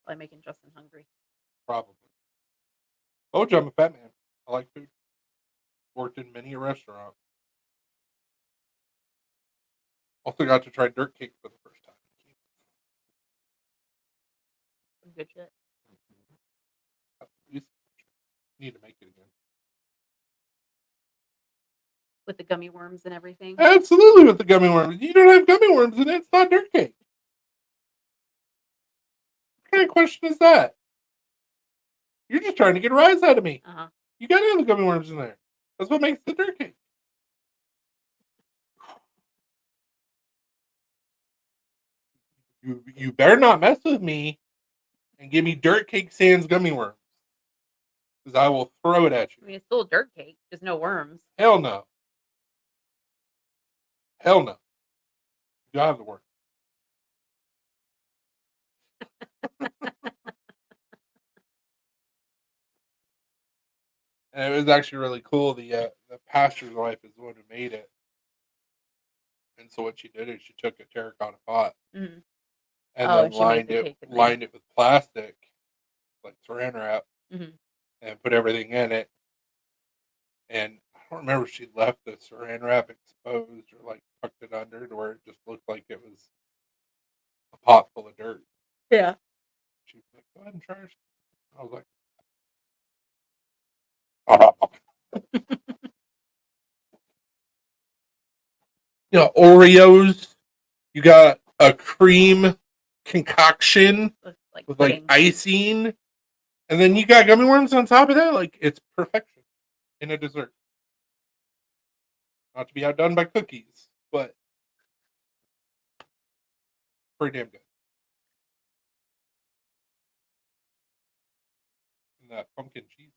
Like making Justin hungry. Probably. Oh, I'm a fat man. I like food. Worked in many a restaurant. Also got to try dirt cake for the first time. Some good shit. You need to make it again. With the gummy worms and everything. Absolutely, with the gummy worms. You don't have gummy worms in it. It's not dirt cake. What kind of question is that? You're just trying to get a rise out of me. Uh-huh. You gotta have the gummy worms in there. That's what makes the dirt cake. You better not mess with me and give me dirt cake sans gummy worms. Because I will throw it at I you. mean, it's still dirt cake, just no worms. Hell no. Hell no. You have the worms. And it was actually really cool. The pastor's wife is the one who made it. And so what she did is she took a terracotta pot Mhm. and Oh, then and she made the cake in there. lined it with plastic, like saran wrap, Mhm. and put everything in it. And I don't remember if she left the saran wrap exposed or like tucked it under to where it just looked like it was a pot full of dirt. Yeah. She was like, "Go ahead and try it." I was like, "Oh." You know, Oreos. You got a cream concoction Looks like with like pudding. icing, and then you got gummy worms on top of that. Like it's perfection in a dessert. Not to be outdone by cookies, but pretty damn good. And that pumpkin cheese.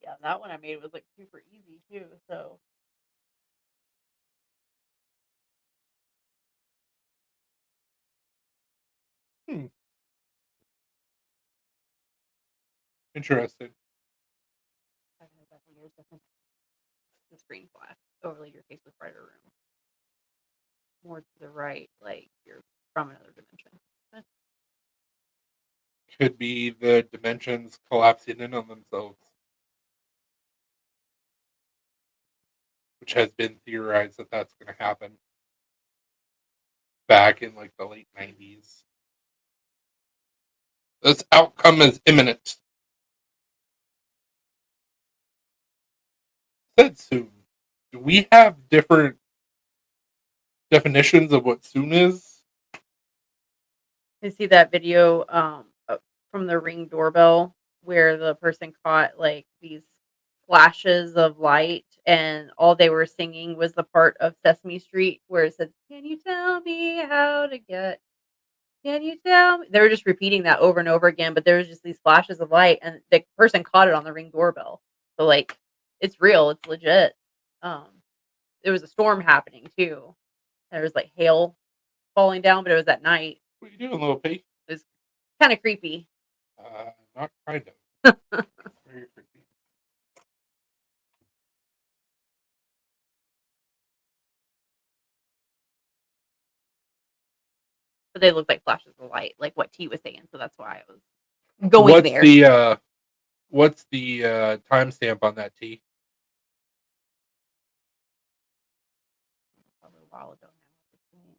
Yeah, that one I made was like super easy too. So Hmm. Interesting. the screen flash overlay your face with brighter room. More to the right, like you're from another dimension. Could be the dimensions collapsing in on themselves, which has been theorized that that's going to happen back in like the late 90s. This outcome is imminent. Said soon. Do we have different definitions of what soon is? I see that video from the Ring doorbell where the person caught like these flashes of light and all they were singing was the part of Sesame Street where it says, "Can you tell me how to get Can you tell me?" They were just repeating that over and over again, but there was just these flashes of light and the person caught it on the Ring doorbell. So like it's real, it's legit. Um there was a storm happening too. There was like hail falling down, but it was at night. What are you doing, little P? It was kind of creepy. Not kind of. Very creepy. But they looked like flashes of light, like what T was saying, so that's why I was going What's there. the timestamp on that T? Probably a while ago now at this point.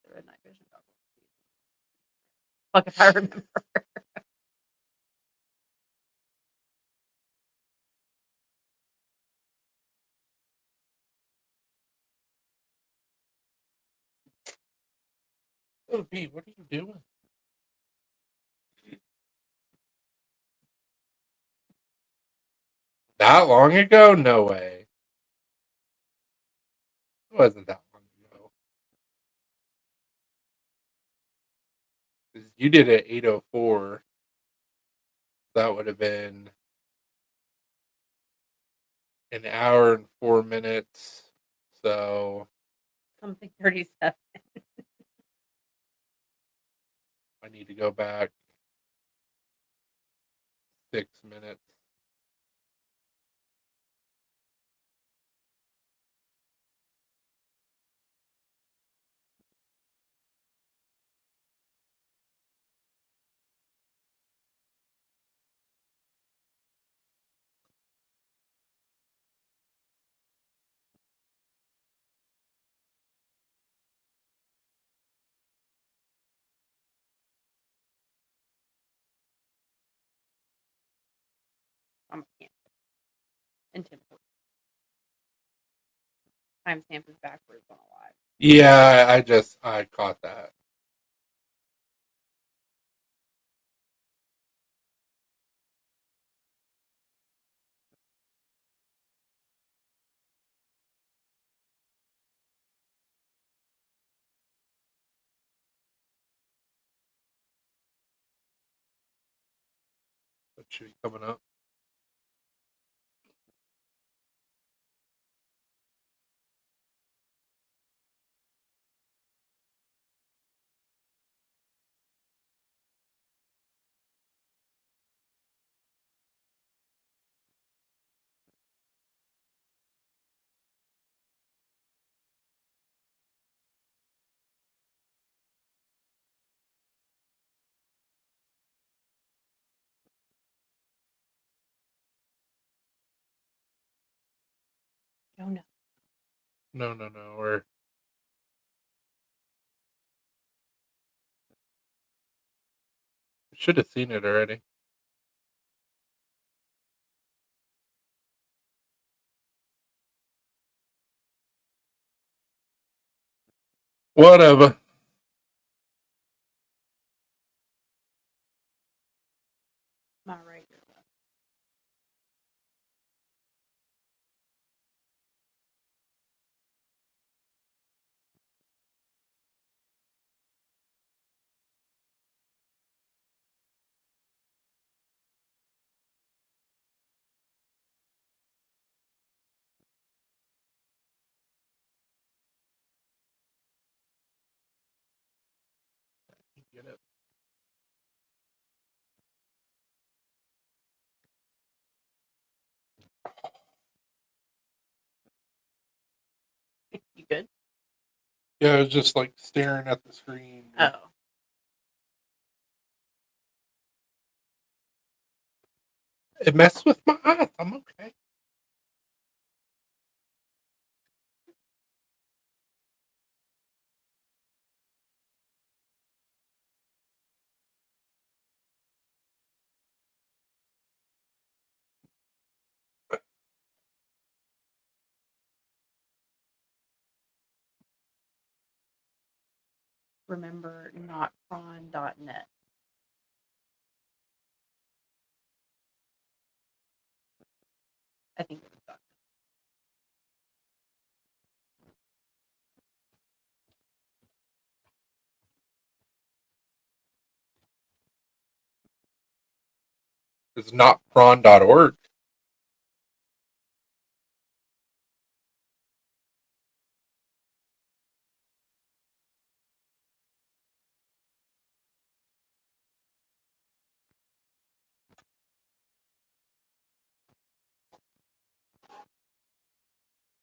The red night vision goggles. Fuck if I remember. Little P, what are you doing? That long ago? No way. It wasn't that long ago. 'Cause you did it at 8:04. That would have been an hour and 4 minutes. So Something 37. I need to go back 6 minutes. I'm a camp. And Tim. Timestamp is backwards on a live. Yeah, I caught that. What should be coming up? Oh no. No. Or should have seen it already. Whatever. Not right. You're left. Yeah, I was just like staring at the screen. Oh. It messes with my eyes. I'm okay. Remember notprawn.net. I think it was .net. It's not prawn.org.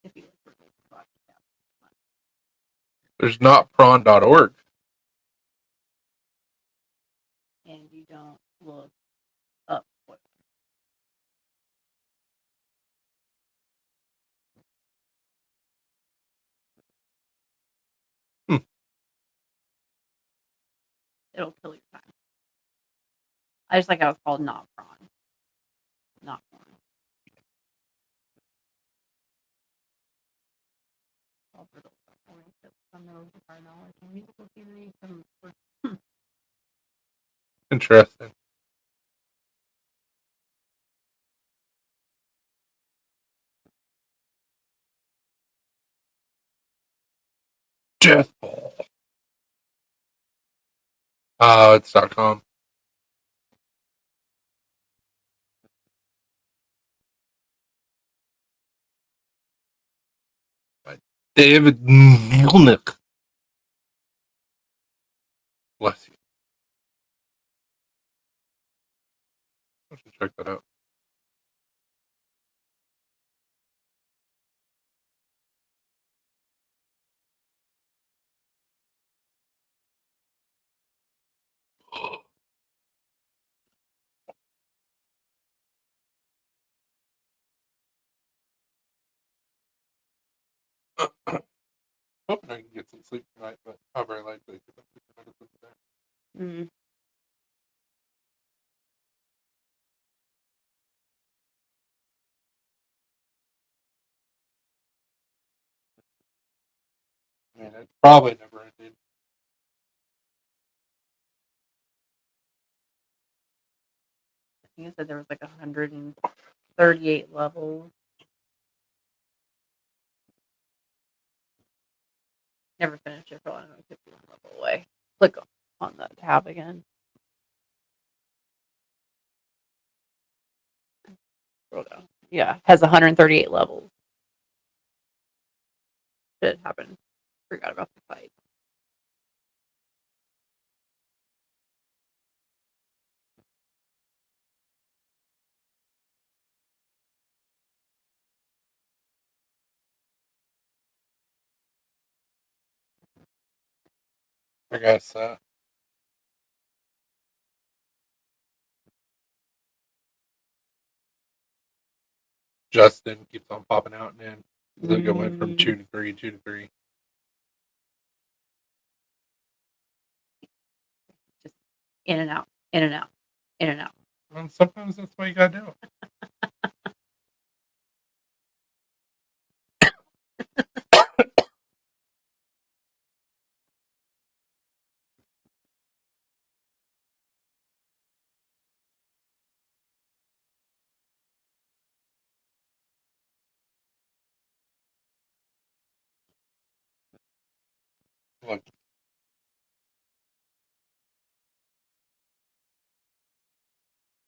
If you look for it, There's not prawn.org. and you don't look up what Hmm. it'll kill your time. I just like how it's called not prawn. Not prawn. All brittle, orange tips, some nose, our knowledge, and musical theory, some Interesting. Death Ball. It's .com. David Milnick. Bless you. I should check that out. Hoping I can get some sleep tonight, but not very likely. Mm. I mean, it's probably never ended. I think it said there was like 138 levels. Never finished it for only 51 level away. Click on that tab again. Scroll down. Yeah, has 138 levels. Shit happened. Forgot about the fight. I guess Justin keeps on popping out and in. Like it went from 2 to 3, 2 to 3. Just in and out, in and out, in and out. And sometimes that's what you gotta do. Look.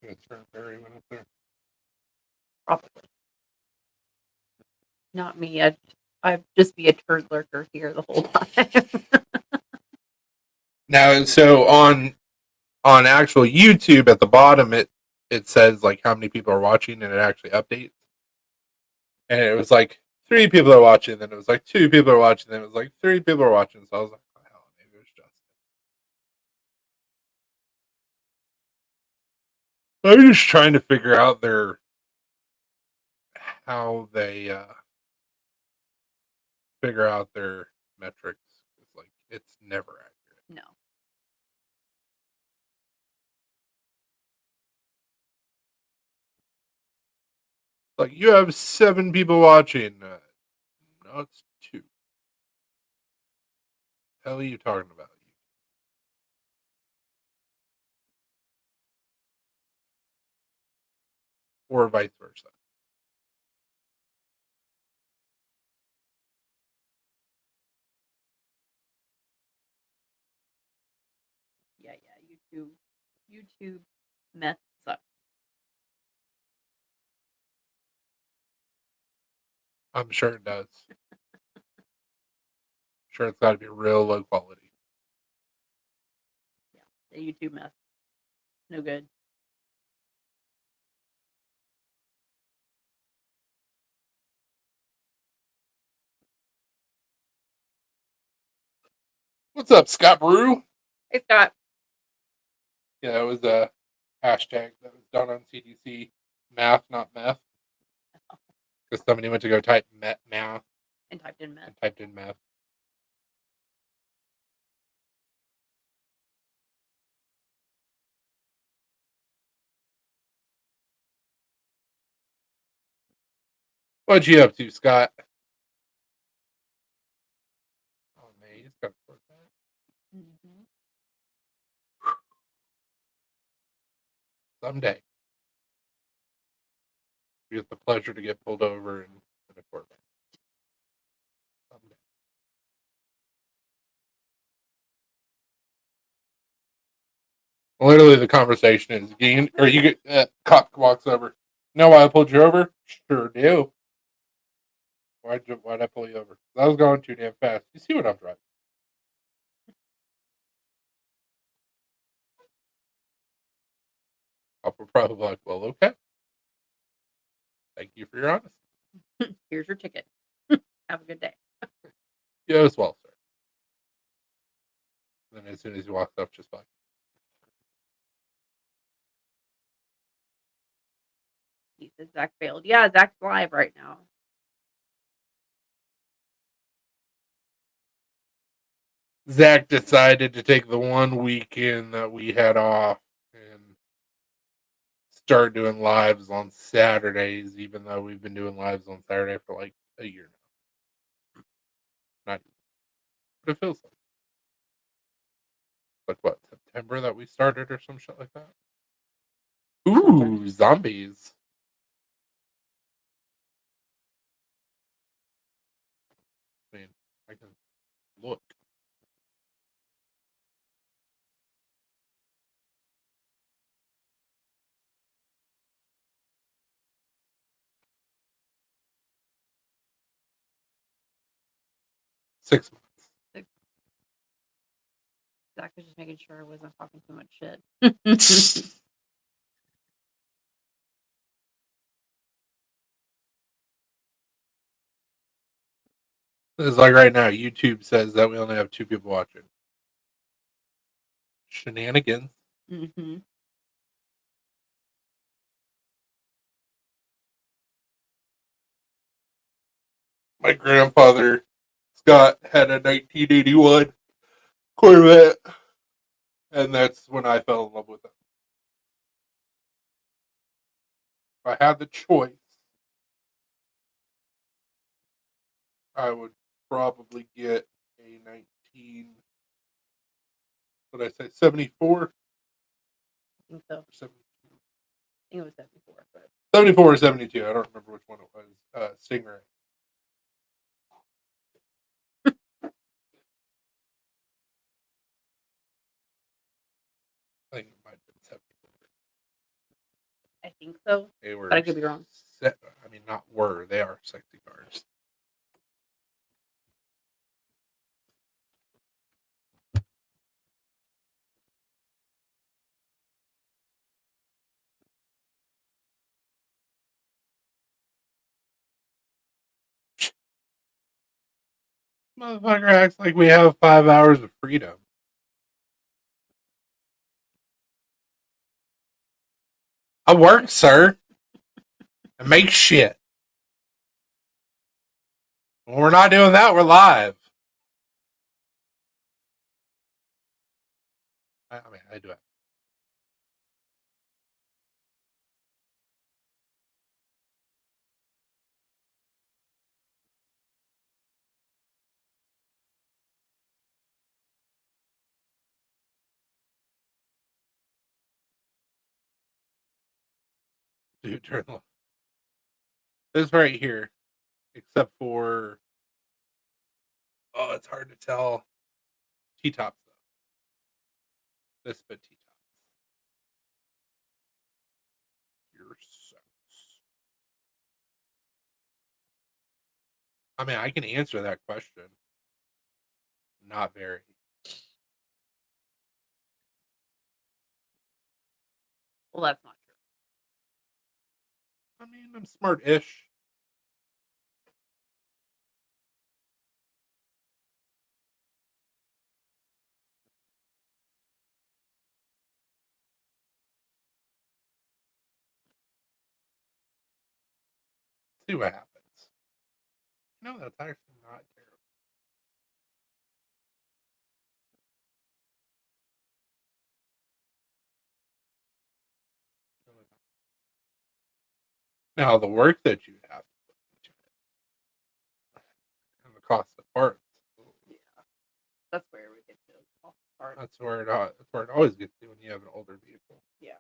It's very went up there. Probably. Not me. I'd just be a turd lurker here the whole time. Now, so on actual YouTube at the bottom, it says like how many people are watching, and it actually updates. And it was like 3 people are watching. Then it was like 2 people are watching. Then it was like 3 people are watching. So I was like, oh, hell, maybe it was Justin. I'm just trying to figure out how they figure out their metrics. It's like it's never accurate. No. Like you have 7 people watching. No, it's 2. Hell, are you talking about? Or vice versa. Yeah. YouTube meth sucks. I'm sure it does. Sure, it's got to be real low quality. Yeah. The YouTube meth. No good. What's up, Scott Brew? Hey, Scott. Yeah, it was a hashtag that was done on CDC. Math, not meth. Because somebody went to go type math And typed in meth. and typed in meth. What'd you up to, Scott? Oh, man, he's got to work that. Mm-hmm. Someday. You get the pleasure to get pulled over in a court. Someday. Literally, the conversation is you get cop walks over. Know why I pulled you over? Sure do. Why'd I pull you over? I was going too damn fast. You see what I'm driving? I'll probably be like, well, okay. Thank you for your honesty. Here's your ticket. Have a good day. You as well, sir. Then as soon as he walks up, just like, He said Zach failed. Yeah, Zach's live right now. Zach decided to take the one weekend that we had off and start doing lives on Saturdays, even though we've been doing lives on Saturday for like a year now. Not, but it feels like what, September that we started or some shit like that. Ooh, zombies. I mean, I can look. Six months. Zach was just making sure I wasn't talking too much shit. It's like right now, YouTube says that we only have 2 people watching. Shenanigans. Mm-hmm. My grandfather, Scott, had a 1981 Corvette, and that's when I fell in love with it. If I had the choice, I would probably get a 19. What did I say? 74 I think so. or 72? I think it was 74. But 74 or 72. I don't remember which one it was. Stingray. I think it might have been 74. I think so. They were. But I could be wrong. I mean, not were. They are sexy cars. Motherfucker acts like we have 5 hours of freedom. I work, sir. I make shit. When we're not doing that, we're live. I mean, I do it. Dude, turn left. This right here, except for it's hard to tell. T-tops though. This but T-tops. Your sex. I mean, I can answer that question. Not very. Well, that's not true. I mean, I'm smart-ish. See what happens. No, that's actually not terrible. Now, the work that you'd have to put into it and the cost of parts. Yeah, that's where we get to fall apart. That's where it always gets to when you have an older vehicle. Yeah.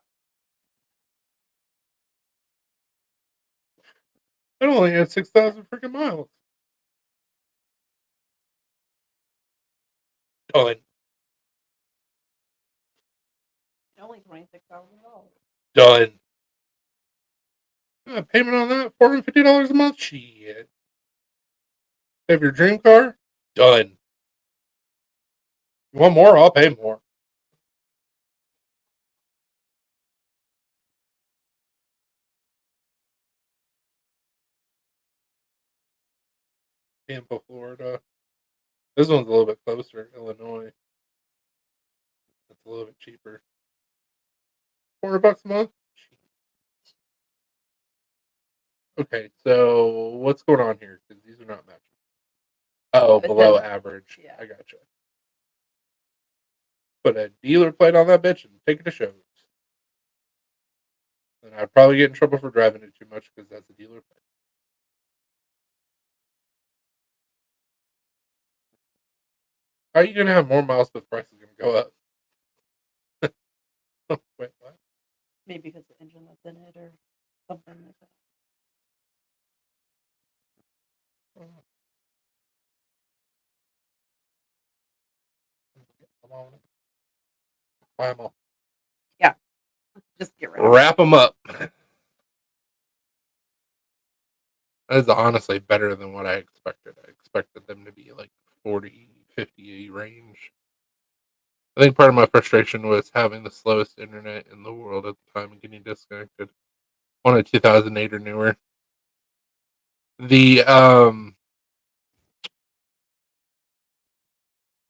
It only had 6,000 freaking miles. Done. Only $26,000. Done. Payment on that $450 a month. Shit. Have your dream car. Done. You want more? I'll pay more. Tampa, Florida. This one's a little bit closer. Illinois. It's a little bit cheaper. $400 a month. Okay, so what's going on here? Because these are not matching. Oh, It below says- average. yeah. I gotcha. Put a dealer plate on that bitch and take it to shows. And I'd probably get in trouble for driving it too much because that's a dealer plate. How are you gonna have more miles, but the price is gonna go up? Wait, what? Maybe because the engine that's in it or something like that. Come on. Buy 'em all. Just get rid of it. Wrap them up. That is honestly better than what I expected. I expected them to be like 40, 50 range. I think part of my frustration was having the slowest internet in the world at the time and getting disconnected. On a 2008 or newer. The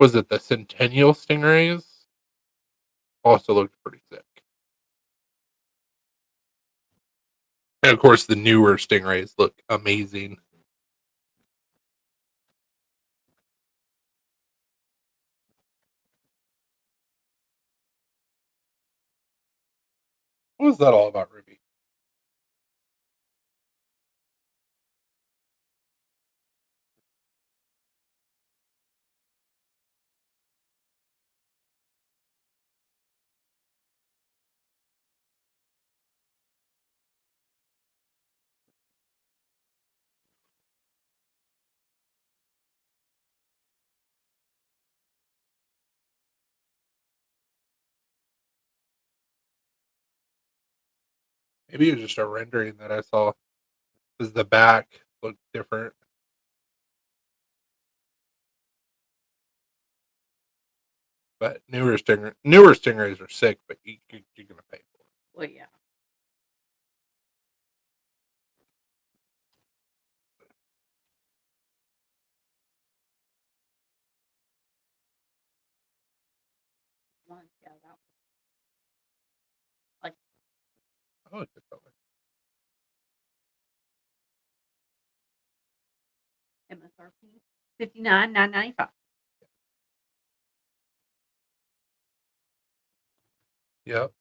was it the Centennial Stingrays? Also looked pretty sick. And of course the newer Stingrays look amazing. What was that all about, Ruby? Maybe it was just a rendering that I saw. Because the back looked different. But newer Stingrays are sick, but you're gonna pay for it. Well, yeah. one. Yeah, that one. Like I like this color. MSRP $59,995. Yep.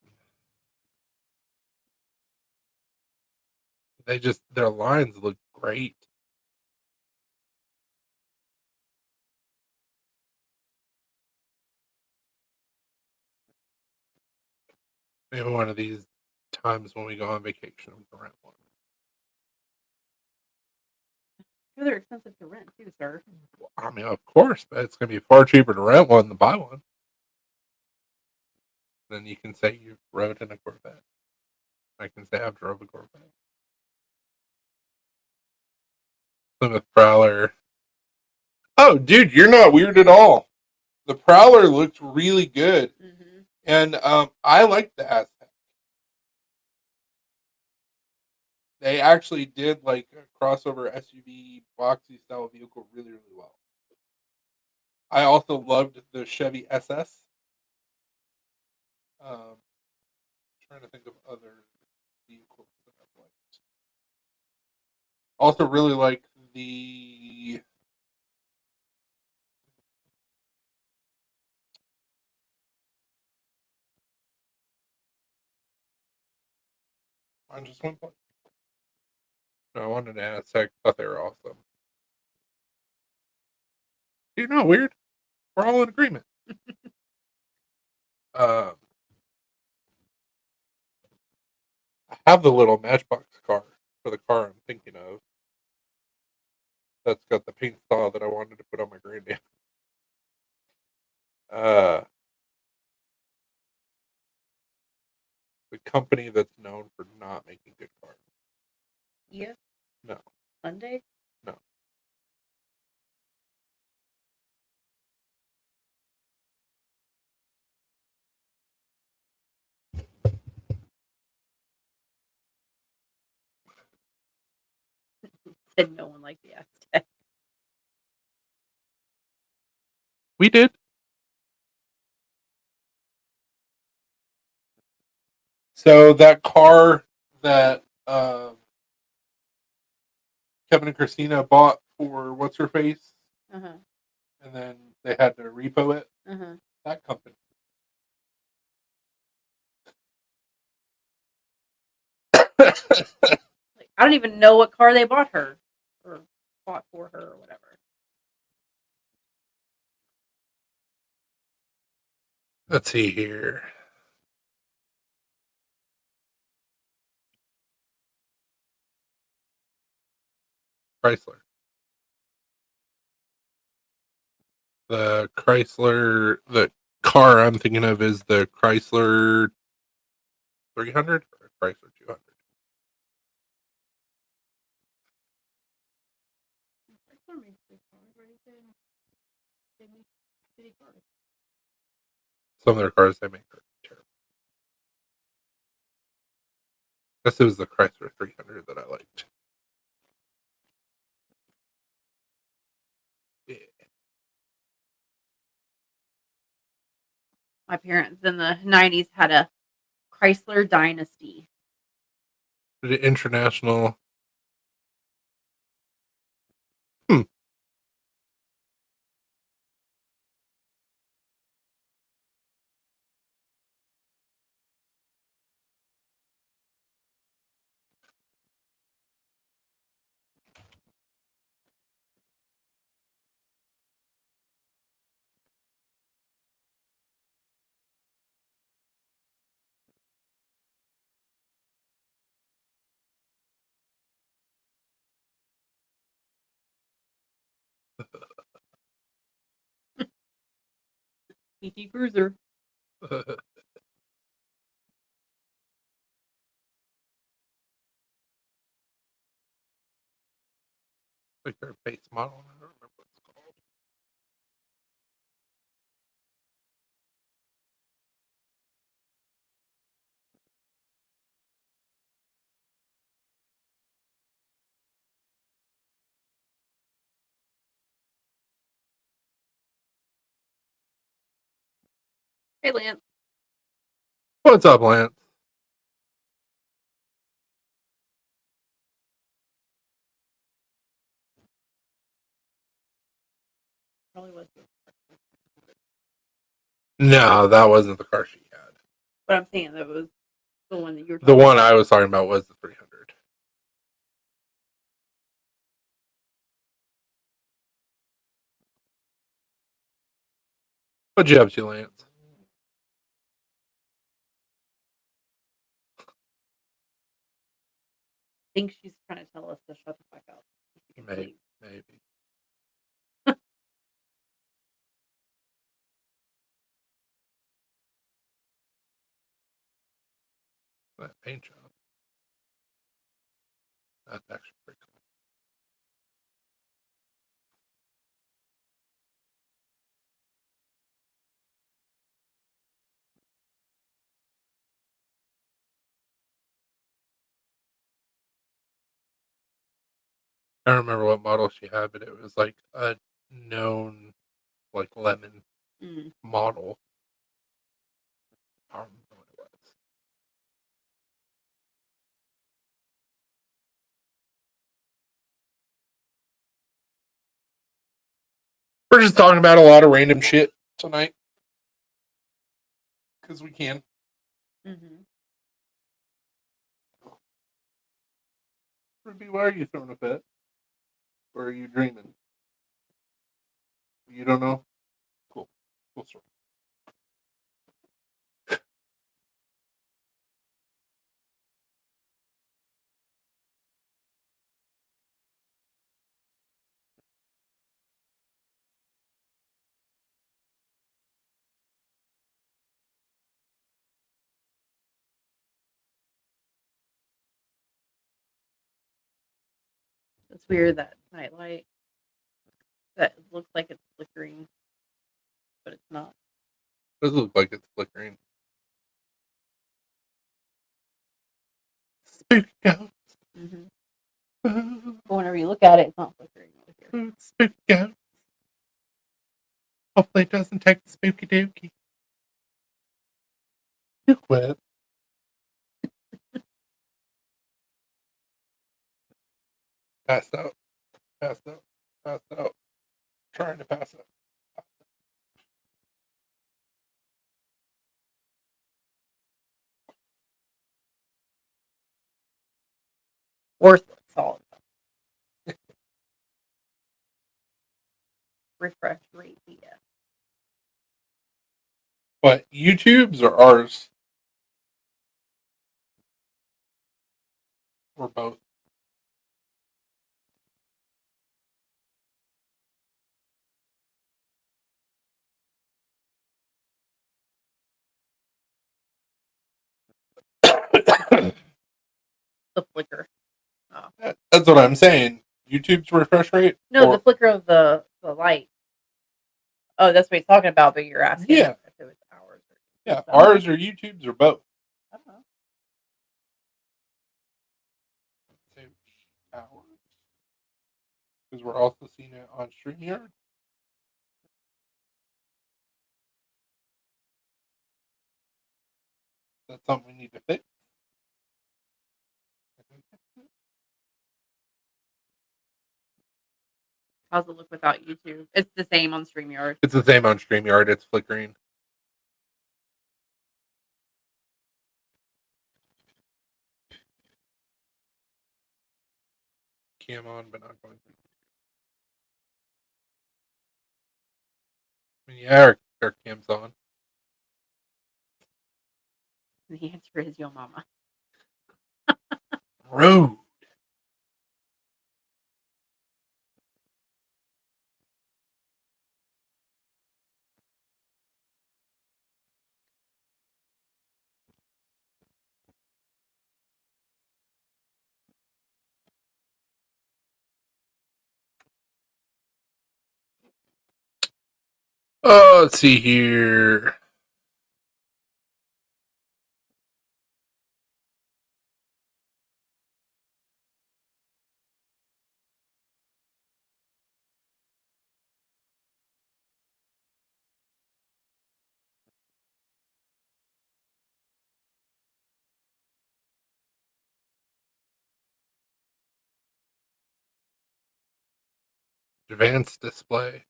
Their lines look great. Maybe one of these times when we go on vacation, we can rent one. They're expensive to rent too, sir. I mean, of course, but it's going to be far cheaper to rent one than buy one. Then you can say you rode in a Corvette. I can say I've drove a Corvette. Plymouth Prowler. Oh, dude, you're not weird at all. The Prowler looked really good, Mm-hmm. and I like the Aztec. They actually did like a crossover SUV boxy style vehicle really, really well. I also loved the Chevy SS. Trying to think of other vehicles that I've liked. Also, really like the I just went. No, I wanted an Aztec. Thought they were awesome. You're not weird. We're all in agreement. Um, I have the little Matchbox car for the car I'm thinking of. That's got the paint style that I wanted to put on my granddad. Uh, the company that's known for not making good cars. Yeah. No, Sunday. no. Said no one liked the Aztec. We did. So that car that Kevin and Christina bought for what's her face, Uh-huh. and then they had to repo it. Uh-huh. That company. Like, I don't even know what car they bought her or bought for her or whatever. Let's see here. Chrysler. The car I'm thinking of is the Chrysler 300 or Chrysler 200. Some of their cars they make are terrible. I guess it was the Chrysler 300 that I liked. Yeah. My parents in the 90s had a Chrysler Dynasty. The International. Hmm. PT Cruiser. Like their base model. I don't remember what it's called. Hey, Lance. What's up, Lance? Probably was. No, that wasn't the car she had. But I'm saying that was the one that you were The talking one about. I was talking about was the 300. What'd you up to, Lance? I think she's trying to tell us to shut the fuck up. Maybe. That paint job. That's actually pretty cool. I don't remember what model she had, but it was like a known, like lemon model. I don't remember what it was. We're just talking about a lot of random shit tonight because we can. Mm-hmm. Ruby, why are you throwing a fit? Or are you dreaming? You don't know? Cool. Cool story. It's weird that nightlight that looks like it's flickering, but it's not. Does look like it's flickering. Spooky ghost. Mm-hmm. Ooh, But whenever you look at it, it's not flickering over here. spooky ghost. Hopefully it doesn't take the spooky dookie. You quit. Passed out. Passed out. Passed out. Trying to pass out. Worthless, solid. Refresh rate, yeah. But YouTube's or ours? Or both? The flicker. Oh. That's what I'm saying. YouTube's refresh rate? No, the flicker of the light. Oh, that's what he's talking about, but you're asking Yeah. if it was ours. Yeah, ours or YouTube's or both. I don't know. Ours. Because we're also seeing it on StreamYard. That's something we need to fix. How's it look without YouTube? It's the same on StreamYard. It's the same on StreamYard. It's flickering. Cam on, but not going through. I mean, yeah, our cam's on. The answer is yo mama. Rude. Let's see here. Advanced display.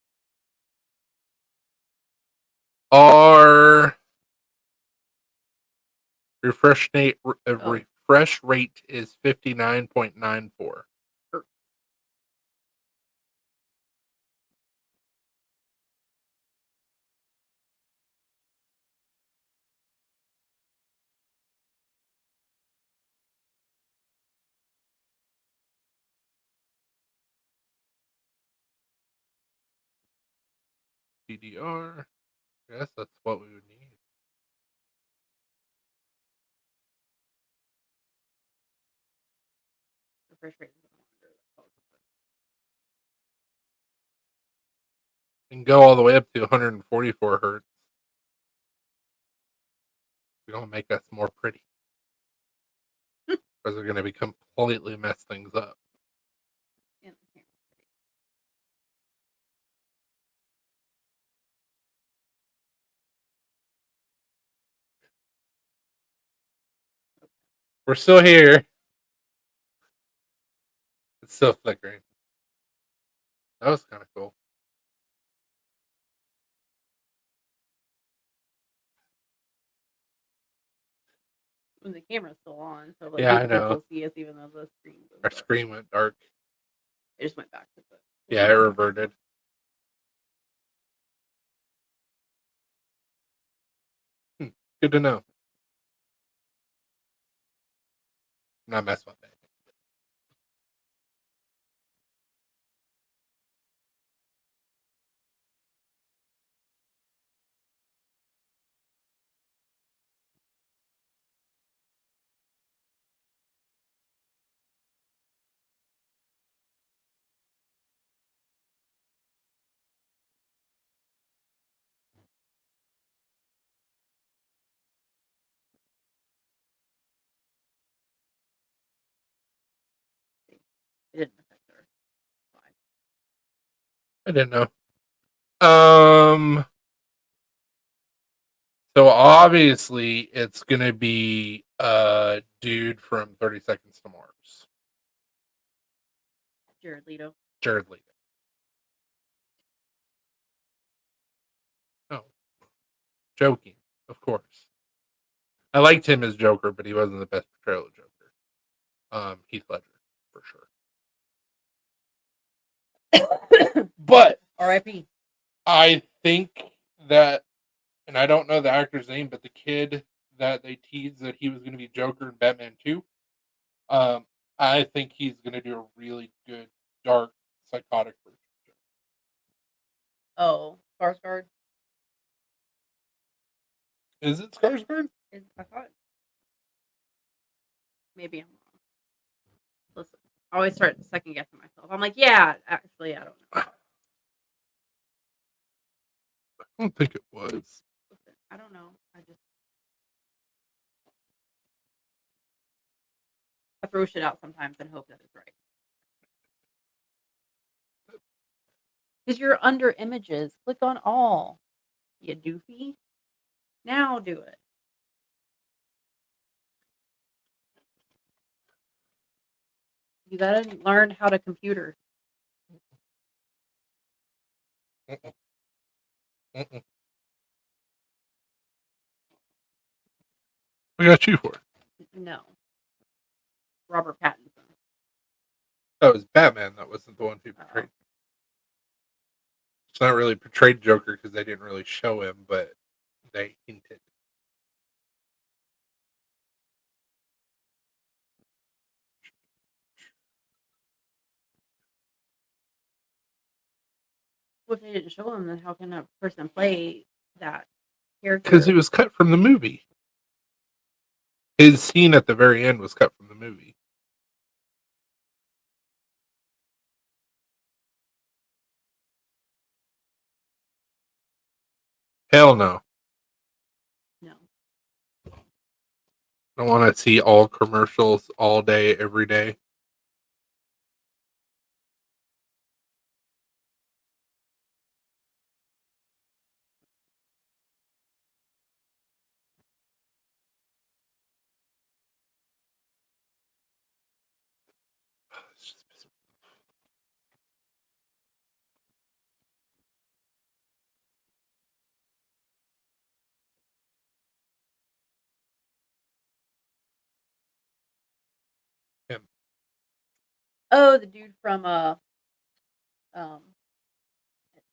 Our refresh rate is 59.94. DDR. Yes, that's what we would need. Refresh rate. And go all the way up to 144 hertz. We don't make us more pretty. Because we're going to be completely mess things up. Yeah, We're still here. It's still flickering. That was kind of cool. when the camera's still on, so like Yeah, you I can know. still see us even though the screen goes Our dark. screen went dark. It just went back to the Yeah, it reverted. Good to know. Not mess with that. It didn't affect our vibe. I didn't know. So obviously it's gonna be dude from 30 Seconds to Mars. Jared Leto. Jared Leto. Oh. Joking, of course. I liked him as Joker, but he wasn't the best portrayal of Joker. Heath Ledger, for sure. But R.I.P. I think that, and I don't know the actor's name, but the kid that they teased that he was going to be Joker in Batman 2, I think he's going to do a really good, dark, psychotic version. Oh, Skarsgård. Is it Skarsgård? I thought maybe I'm wrong. Listen, I always start second guessing myself. I'm like, yeah, actually, I don't know. I don't think it was. Listen, I don't know. I throw shit out sometimes and hope that it's right. Because you're under images. Click on all. You doofy. Now do it. You gotta learn how to computer. Mm-mm. Mm-mm. What got you for? No. Robert Pattinson. That was Batman. That wasn't the one who portrayed. It's not really portrayed Joker because they didn't really show him, but they hinted. Well, if they didn't show him, then how can a person play that character? Because it was cut from the movie. His scene at the very end was cut from the movie. Hell no. No. I don't want to see all commercials all day, every day. Oh, the dude from um,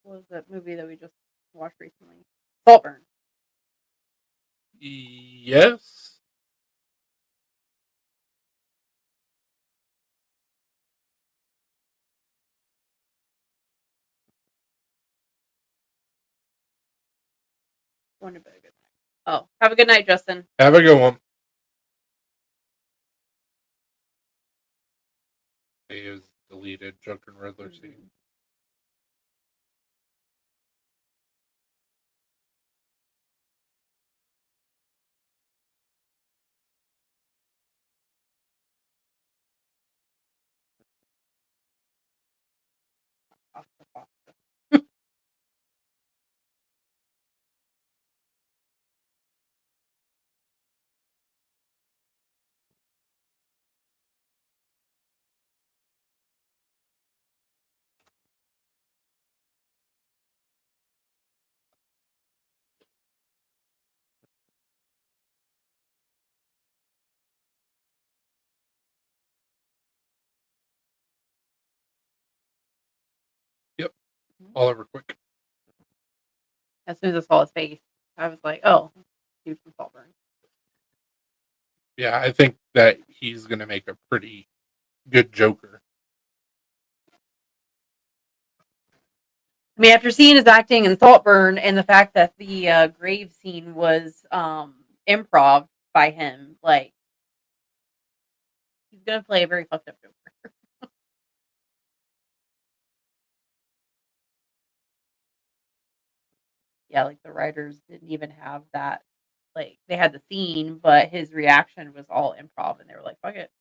what was that movie that we just watched recently? Saltburn. Yes. Going to bed. Good night. Oh, have a good night, Justin. Have a good one. It was deleted. Joker and Riddler scene. Off the box. Yep. All over quick. As soon as I saw his face, I was like, "Oh, dude from Saltburn." Yeah, I think that he's going to make a pretty good Joker. I mean, after seeing his acting in Saltburn and the fact that the grave scene was improv by him, like he's gonna play a very fucked up Joker. Yeah, like the writers didn't even have that. Like they had the scene, but his reaction was all improv, and they were like, "Fuck it,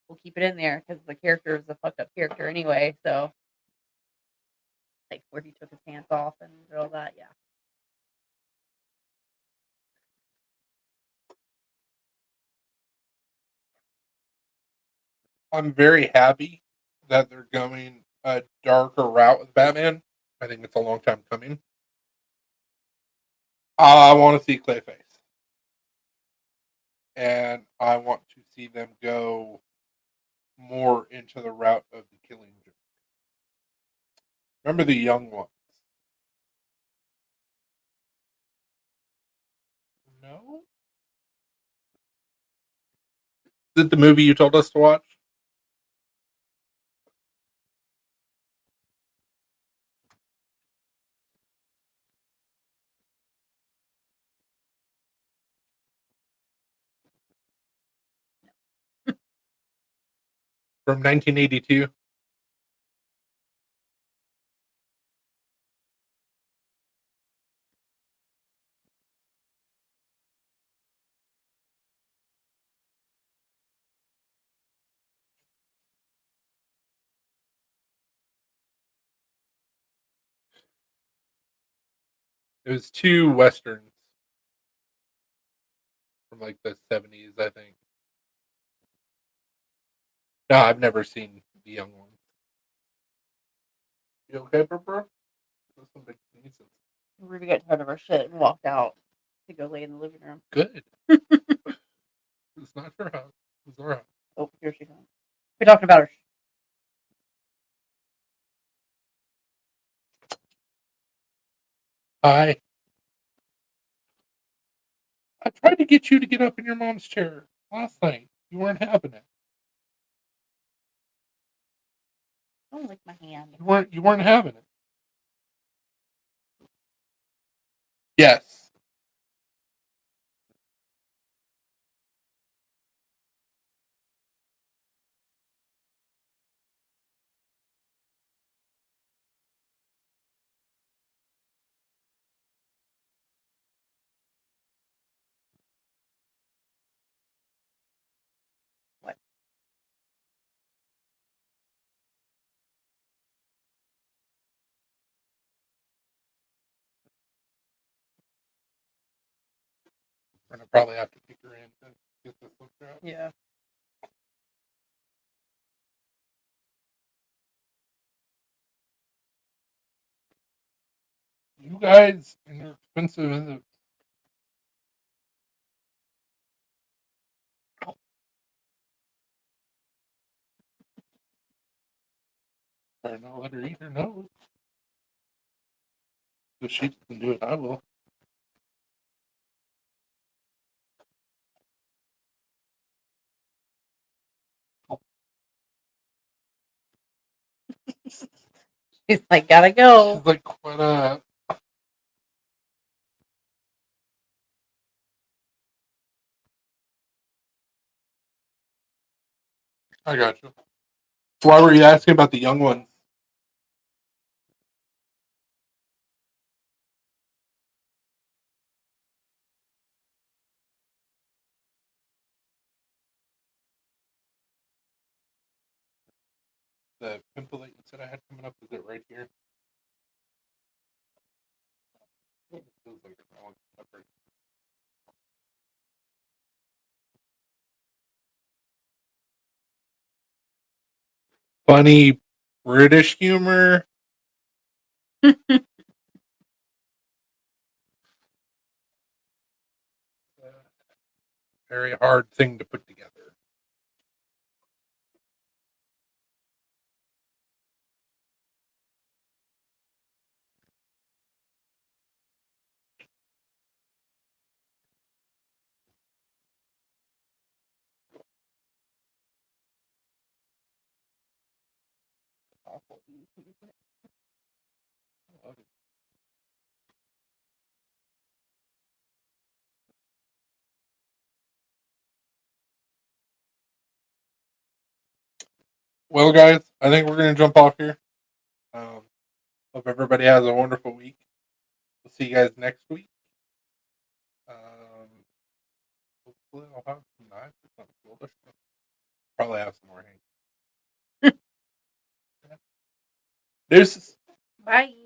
we'll keep it in there because the character is a fucked up character anyway." So, like where he took his pants off and all that, yeah. I'm very happy that they're going a darker route with Batman. I think it's a long time coming. I want to see Clayface. And I want to see them go more into the route of the Killing Joke. Remember the young ones? No? Is it the movie you told us to watch? From 1982? It was two westerns from like the 70s, I think. No, I've never seen the young ones. You okay, bro? That's some big pieces. Ruby got tired of our shit and walked out to go lay in the living room. Good. It's not her house. It's our house. Oh, here she comes. We're talking about her. Hi. I tried to get you to get up in your mom's chair last night. You weren't having it. Don't lick my hand. You weren't having it. Yes. What? We're gonna probably have to kick her in to get this looked at. Yeah. You guys and your expensive. Better not let her eat her nose. If she doesn't do it, I will. He's like, gotta go. She's like, what up? I got you. Why were you asking about the young one? The pimple that you said I had coming up, is it right here? It feels like it's all separate. Funny British humor. Very hard thing to put together. Well, guys, I think we're going to jump off here. Hope everybody has a wonderful week. We'll see you guys next week. Hopefully, I'll have some knives or something cool. Probably have some more. Deuces. Bye.